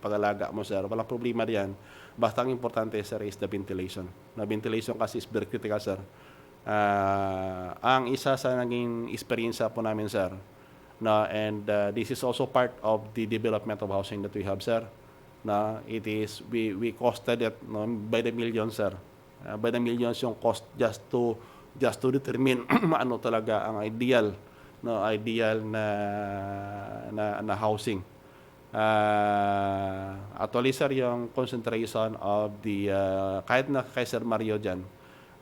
pag-alaga mo, sir, walang problema diyan. Basta ang importante, sir, is the ventilation. Na ventilation kasi is very critical, sir. Ang isa sa naging experience po namin, sir, na and this is also part of the development of housing that we have, sir. Na it is we costed it, no, by the millions, sir. By the millions yung cost just to determine ano talaga ang ideal, no, ideal na housing. Actually, sir, yung concentration of the kahit na kay Sir Mario dyan,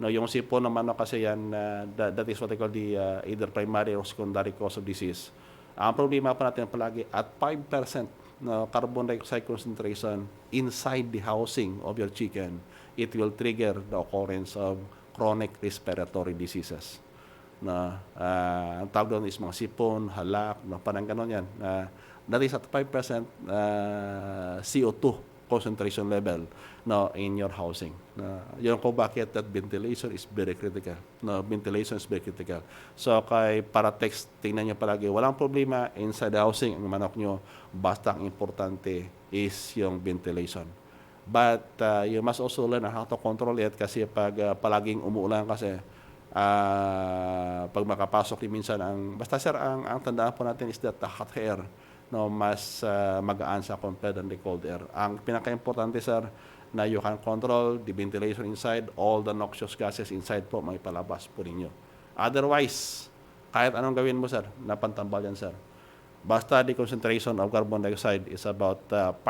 no, yung sipon naman, no, kasi yan that is what I call the either primary or secondary cause of disease. Ang problema pa natin palagi at 5%, no, carbon dioxide concentration inside the housing of your chicken, it will trigger the occurrence of chronic respiratory diseases. Na ang tawag doon is mga sipon, halak, no, parang ganon yan. That is at 5% CO2 concentration level, no, in your housing. Yun ko bakit that ventilation is very critical. No, ventilation is very critical. So kay Paratex, tingnan nyo palagi, walang problema inside the housing ang manok nyo, basta ang importante is yung ventilation. But you must also learn how to control it kasi pag palaging umuulan kasi pag makapasok minsan basta, sir, ang tandaan po natin is that the hot air, no, mas magaan sa compared than the cold air. Ang pinaka-importante, sir, na you can control the ventilation inside, all the noxious gases inside po may palabas po ninyo. Otherwise, kahit anong gawin mo, sir, napantambal yan, sir. Basta the concentration of carbon dioxide is about 5%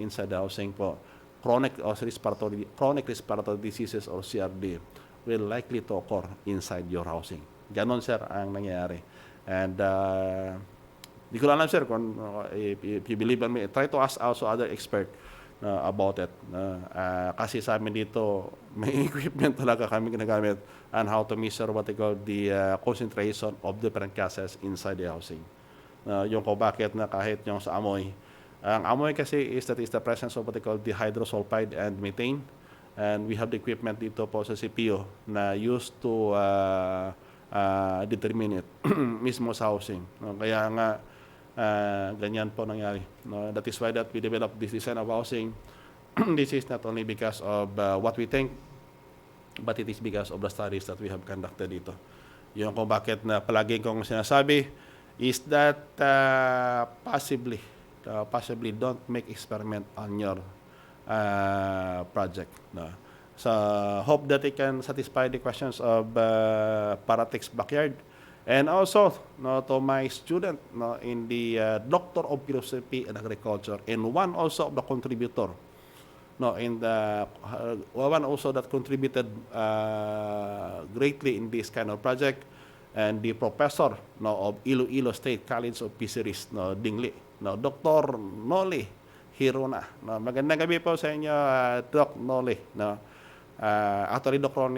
inside the housing po, chronic respiratory diseases or CRD will likely to occur inside your housing. Ganon, sir, ang nangyayari. And di ko alam, sir, kung if you believe in me, try to ask also other expert about it. Kasi sa amin dito, may equipment talaga kami ginagamit on how to measure what they call the concentration of different gases inside the housing. Yung ko bakit na kahit yung sa amoy, ang amoy kasi is the presence of what they call the hydrosulfide and methane. And we have the equipment dito po sa CPO na used to determine it mismo sa housing. Kaya nga, ganyan po nangyari. That is why that we developed this design of housing. This is not only because of what we think, but it is because of the studies that we have conducted dito. Yung kung bakit na palagi kong sinasabi is that possibly don't make experiment on your project. No. So hope that it can satisfy the questions of Paratex Backyard. And also, no, to my student, no, in the Doctor of Philosophy and Agriculture, and one also of the contributor, no, in the one also that contributed greatly in this kind of project, and the professor, no, of Iloilo State College of Fisheries, no, Dingli, no, Dr. Noli Hirona. No, magandang gabi po sa inyo, Doc Noli. No. Actually, Dr.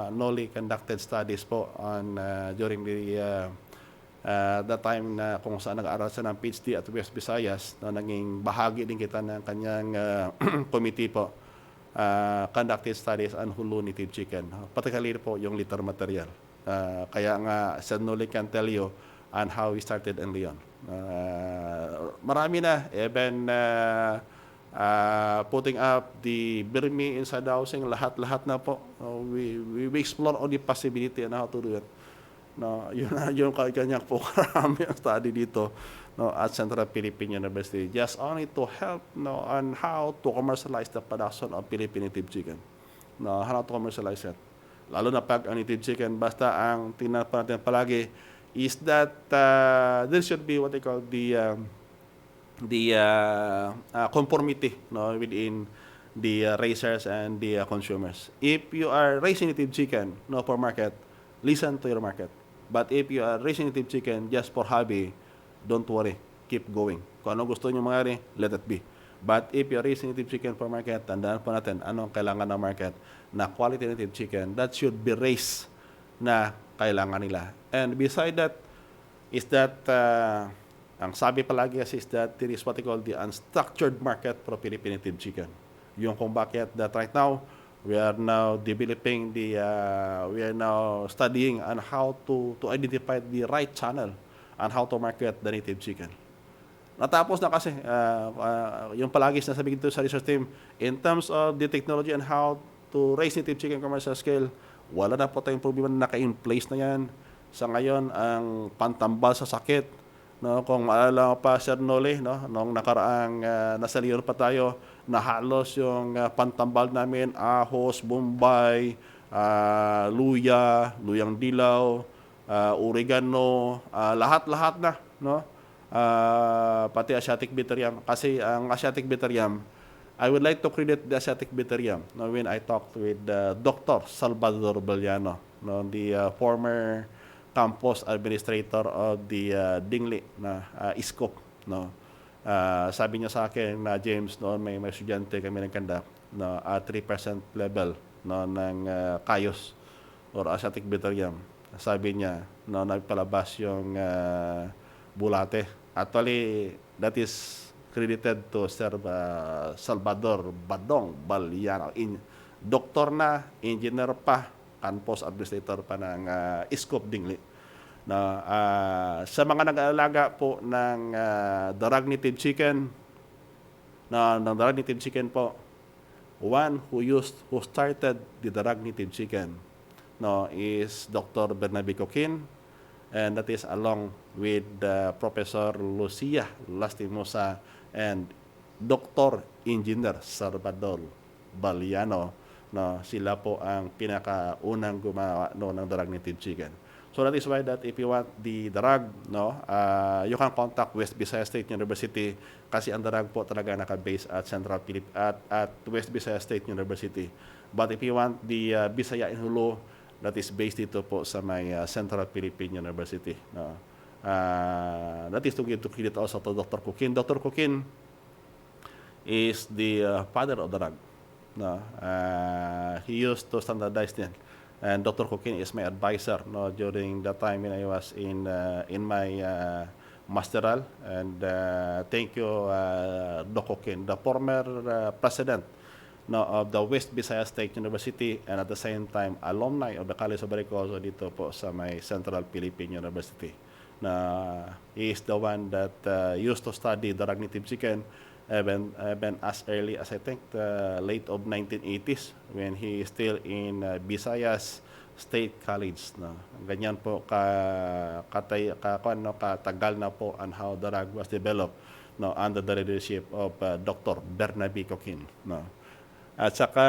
Noli conducted studies po on during the time na kung saan nag-aaral siya ng PhD at West Visayas, na naging bahagi din kita ng kanyang committee po, conducted studies on Hulu native chicken, particularly po yung litter material. Kaya nga, Sir Noli can tell you on how we started in Leon. Marami na, even putting up the Birmi inside the housing, lahat-lahat na po. We explore all the possibility on how to do it. No, yun kanyang po karami ang study dito, no, at Central Philippine University, just only to help, no, on how to commercialize the production of Philippine native chicken. No, how to commercialize it. Lalo na pag ang native chicken, basta ang tingnan pa natin palagi is that there should be what they call the conformity, no, within the raisers and the consumers. If you are raising native chicken, no, for market, listen to your market. But if you are raising native chicken just for hobby, don't worry, keep going. Kung ano gusto nyo mangyari, let it be. But if you are raising native chicken for market, tandaan po natin anong kailangan ng market, na quality native chicken that should be raised na kailangan nila. And beside that is that ang sabi palagi is that there is what they call the unstructured market for Philippine native chicken. Yung kung bakit that right now we are now developing we are now studying on how to identify the right channel on how to market the native chicken. Natapos na kasi yung palagi sinasabi dito sa research team in terms of the technology and how to raise native chicken commercial scale, wala na po tayong problema na naka-in place na yan. Sa ngayon, ang pantambal sa sakit, no, kung maalala pa, Sir Noli, no, nung nakaraang nasa Leon pa tayo, na halos yung pantambal namin, ahos, bombay, luya, luyang dilaw, oregano, lahat-lahat na, no? Pati Asiatic bitter yam. Kasi ang Asiatic bitter yam, I would like to credit the Asiatic bitter yam, no, when I talked with Dr. Salvador Baliano, no, the former campus administrator of the Dingli na ISCOP, no. Sabi niya sa akin na James, no, may estudyante kami nagkandak, no, 3% level, no, ng Kayos or Asiatic bitter yam. Sabi niya, no, nagpalabas yung bulate. Actually, that is credited to Sir Salvador Badong Baliano, doktor na, engineer pa, campus administrator pa ng ISCOP Dingli. Na sa mga nag-aalaga po ng darag native chicken, ng darag native chicken po, one who started the darag native chicken, no, is Dr. Bernabe Coquin, and that is along with Professor Lucia Lastimosa and Dr. Engineer Salvador Baliano, no, sila po ang pinakaunang gumawa, no, ng darag native chicken. So that is why that if you want the darag, no, you can contact West Visayas State University kasi ang darag po talaga naka-base at at West Visayas State University. But if you want the Bisaya in Hulu, that is based dito po sa may Central Philippine University, no. That is to give to credit also to Dr. Coquin. Dr. Coquin is the father of the rag. No? He used to standardize them. And Dr. Coquin is my advisor, no, during the time when I was in my masteral. And thank you, Dr. Coquin, the former president, no, of the West Visayas State University, and at the same time alumni of the College of Agriculture dito po sa may Central Philippine University. Na he is the one that used to study darag native chicken even as early as I think the late of 1980s when he is still in Visayas State College. No? Ganyan po katagal na po on how darag was developed, no, under the leadership of Dr. Bernabe Coquin. No? At saka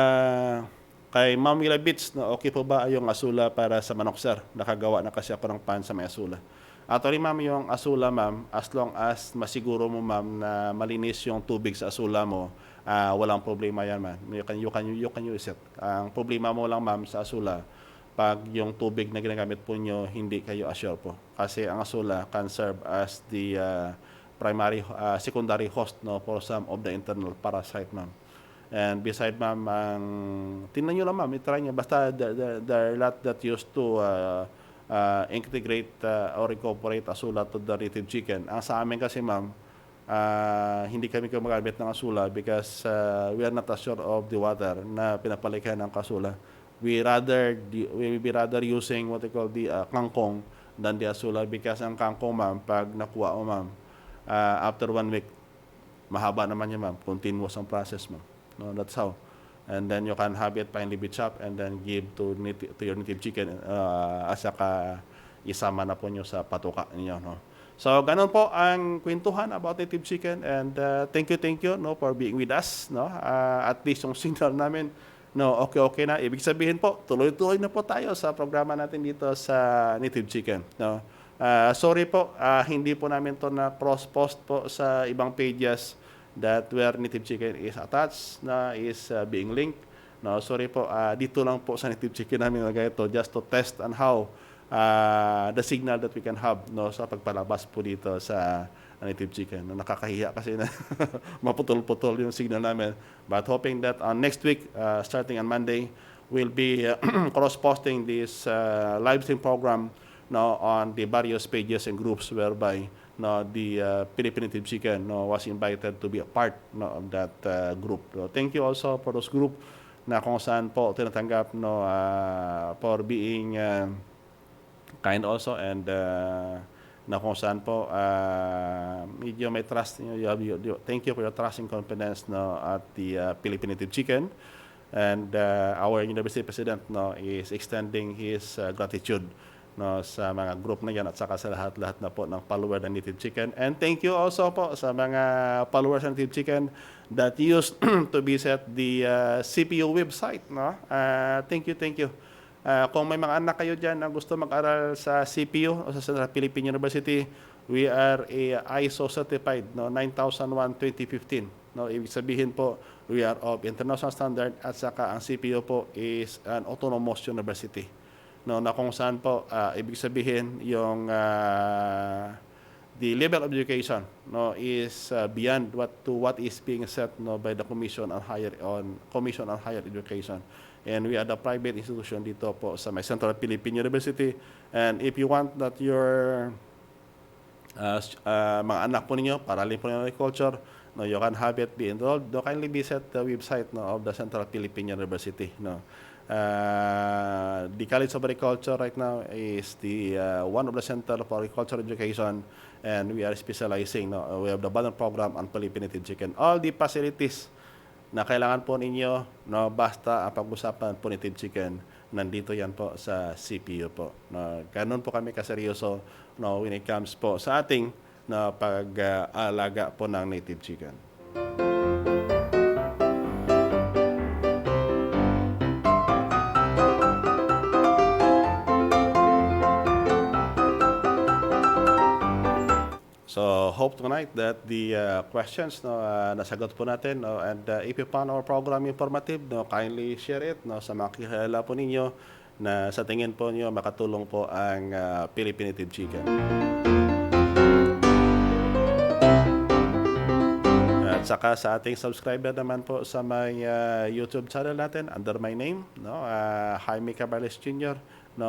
Kay Ma'am Willa Beats, no, okay po ba yung asula para sa manok, sir? Nakagawa na kasi ako ng pan sa may asula. Actually, ma'am, yung asula, ma'am, as long as masiguro mo, ma'am, na malinis yung tubig sa asula mo, walang problema yan, ma'am. You can use it. Ang problema mo lang, ma'am, sa asula, pag yung tubig na ginagamit po nyo, hindi kayo assure po. Kasi ang asula can serve as the secondary host, no, for some of the internal parasite, ma'am. And beside, ma'am, tingnan nyo lang, ma'am, itry nyo. Basta there are a lot that used to integrate or incorporate asula to the native chicken. Ang sa amin kasi, ma'am, hindi kami gumagamit ng asula because we are not assured of the water na pinapalikan ng kasula. We be rather using what they call the kangkong than the asula because ang kangkong, ma'am, pag nakuha mo, ma'am, after 1 week, mahaba naman yan, ma'am. Continuous ang process, ma'am. No, that's how. And then you can have it finely be chopped and then give to your native chicken asaka isama na po nyo sa patuka niyo, no. So ganun po ang kwentuhan about native chicken and thank you no for being with us, no. At least yung signal namin no okay na. Ibig sabihin po tuloy-tuloy na po tayo sa programa natin dito sa native chicken, no. Sorry po, hindi po namin to na cross-post po sa ibang pages that where native chicken is attached, na is being linked. No, sorry po, dito lang po sa native chicken namin na ito just to test on how the signal that we can have, no, sa pagpalabas po dito sa native chicken. No, nakakahiya kasi na maputol-putol yung signal namin. But hoping that on next week, starting on Monday, we'll be cross-posting this live stream program, no, on the various pages and groups whereby no the Philippine Native Chicken no was invited to be a part no of that group. So, thank you also for those group na kung saan po tinatanggap no for being kind also and na kung saan po medyo may trust thank you for your trust and confidence no at the Philippine Native Chicken and our university president no is extending his gratitude no sa mga group na yan at saka sa lahat na po ng follower ng Native Chicken. And thank you also po sa mga followers ng Native Chicken that used to visit the CPU website, no. Thank you. Kung may mga anak kayo dyan na gusto mag-aral sa CPU o sa Central Philippine University, we are a ISO certified no 9001:2015. No, ibig sabihin po we are of international standard at saka ang CPU po is an autonomous university. No, na kung saan po ibig sabihin yung the level of education no is beyond what is being set no by the Commission on Higher Education, and we are the private institution dito po sa may Central Philippine University. And if you want that your mga anak po ninyo paralin po ng agriculture no you can have it be enrolled, no, kindly visit the website no of the Central Philippine University, no. The College of Agriculture right now is the one of the Center for Agricultural Education, and we are specializing. No, we have the bottom program on Philippine Native Chicken. All the facilities na kailangan po ninyo, no, basta ang pag-usapan po native chicken, nandito yan po sa CPU po. No, ganun po kami kaseryoso no, when it comes po sa ating no, pag-alaga po ng native chicken. So hope tonight that the questions no nasagot po natin no, and if you found our program informative no kindly share it no sa mga kilala po ninyo na sa tingin po niyo makatulong po ang Philippine Native Chicken. At saka sa ating subscriber naman po sa may YouTube channel natin under my name no Jaime Cabarles Jr. No,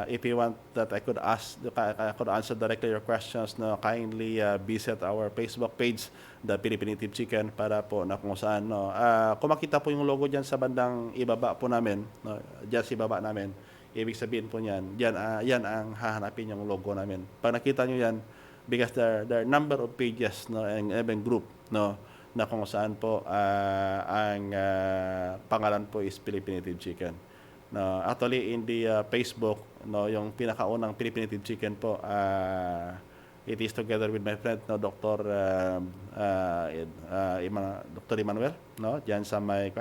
if you want that I could answer directly your questions, no, kindly visit our Facebook page, the Philippine Native Chicken, para po na kung saan, no, kung makita po yung logo dyan sa bandang ibaba po namin, no, dyan sa ibaba namin, ibig sabihin po niyan, yan ang hahanapin yung logo namin. Pag nakita nyo yan, because there are number of pages, no, and even group, no, na kung saan po ang pangalan po is Philippine Native Chicken. No, actually in the Facebook, no, yung pinakaunang Philippine Native Chicken po, it is together with my friend no Dr. Emmanuel, no, diyan sa may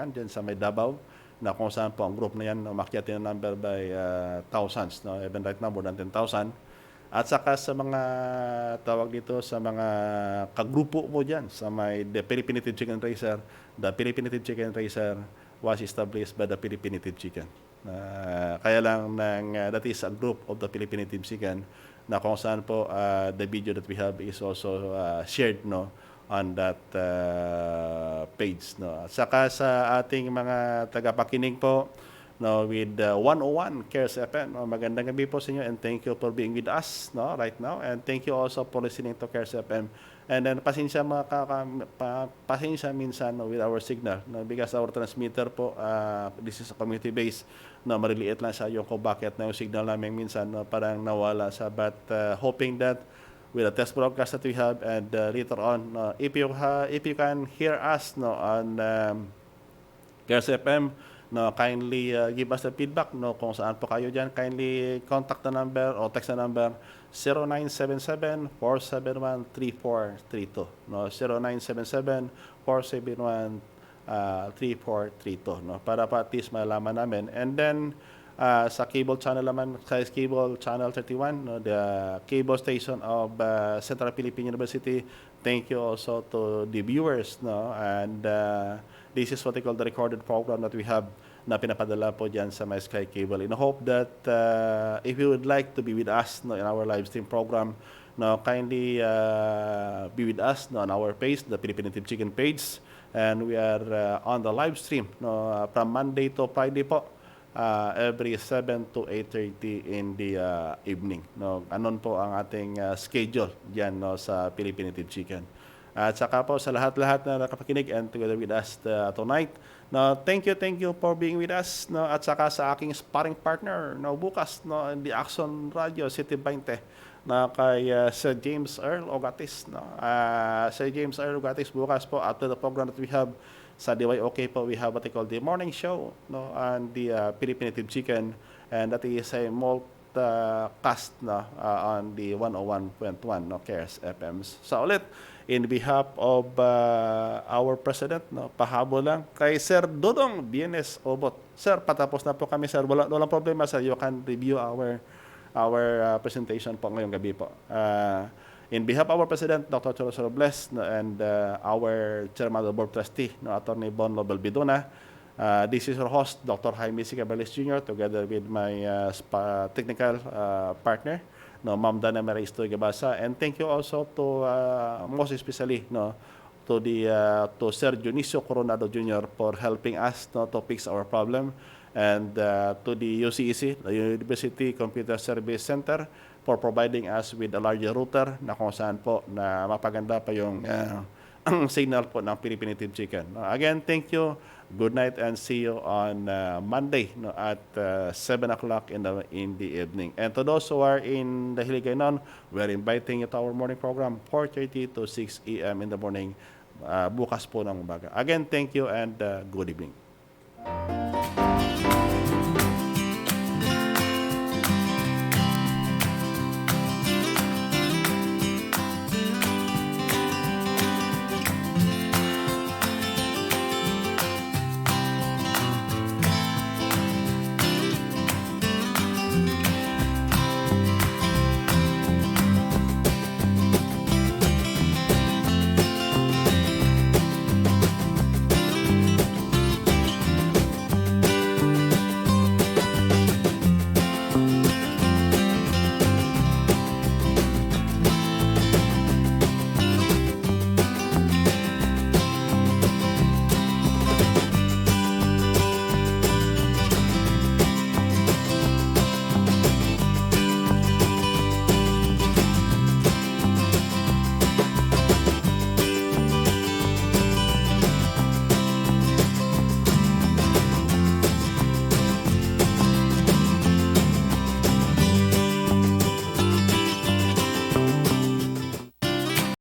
Davao, na kung saan po ang group na yan umakyat yung number by thousands, no? Even right now more than 10,000. At saka sa mga tawag dito sa mga kagrupo po dyan sa may the Philippine Native Chicken Racer. The Philippine Native Chicken Racer was established by the Philippine Native Chicken. Kaya lang that is a group of the Philippine Native Chicken na kung saan po the video that we have is also shared, no, on that page, no. At saka sa ating mga tagapakinig po, no, with 101 Cares FM, no, magandang gabi po sa inyo and thank you for being with us, no, right now, and thank you also for listening to Cares FM. And then pasensya pasensya minsan, no, with our signal, no, because our transmitter po this is a community based, no, mariliit lang sa yung kung bakit na yung signal namin minsan, no, parang nawala sa, but hoping that with the test broadcast that we have and later on, if you can hear us, no, on Cares FM, no, kindly give us the feedback, no, kung saan po kayo dyan. Kindly contact the number or text the number 0977-471-3432, no, 0977-471-3432, no, para pa at least malaman namin. And then sa cable channel naman, sa cable channel 31, no, the cable station of Central Philippine University. Thank you also to the viewers, no, and this is what they call the recorded program that we have na pinapadala po dyan sa My Sky Cable. In hope that if you would like to be with us, no, in our live stream program, no, kindly be with us, no, on our page, the Philippine Native Chicken page, and we are on the live stream, no, from Monday to Friday po. Every 7 to 8:30 in the evening, no. Anon po ang ating schedule diyan, no, sa Philippine Native Chicken. At saka po sa lahat-lahat na nakapakinig and together with us tonight, no, thank you for being with us, no. At saka sa aking sparring partner, no, bukas, no, in the Action Radio City 20, na kay Sir James Earl Ogatis, no. Sir James Earl Ogatis, bukas po after the program that we have sa DYOK po, we have what they call the morning show, no, and the Philippine Native Chicken, and that is a multicast, no, on the 101.1, no, Cares FMs. So ulit, in behalf of our President, no, pahabol lang kay Sir Dodong Bienes Obot. Sir, patapos na po kami, sir. Walang problema, sir. You can review our presentation po ngayong gabi po. In behalf of our President, Dr. Chorosoro Bless, no, and our Chairman of the Board Trustee, no, Attorney Bon Lobel Bidona, this is your host, Dr. Jaime C. Caballes Jr., together with my technical partner, no, Ma'am Dana Maria Istoy Gabasa, and thank you also to most especially, no, to Sir Dionisio Coronado Jr. for helping us, no, to fix our problem, and to the UCEC, the University Computer Service Center, for providing us with a larger router na kung saan po na mapaganda pa yung signal po ng Philippine Native Chicken. Again, thank you. Good night and see you on Monday, no, at 7 o'clock in the evening. And to those who are in the Hiligaynon, we're inviting you to our morning program, 4:30 to 6 a.m. in the morning, bukas po ng umaga. Again, thank you and good evening.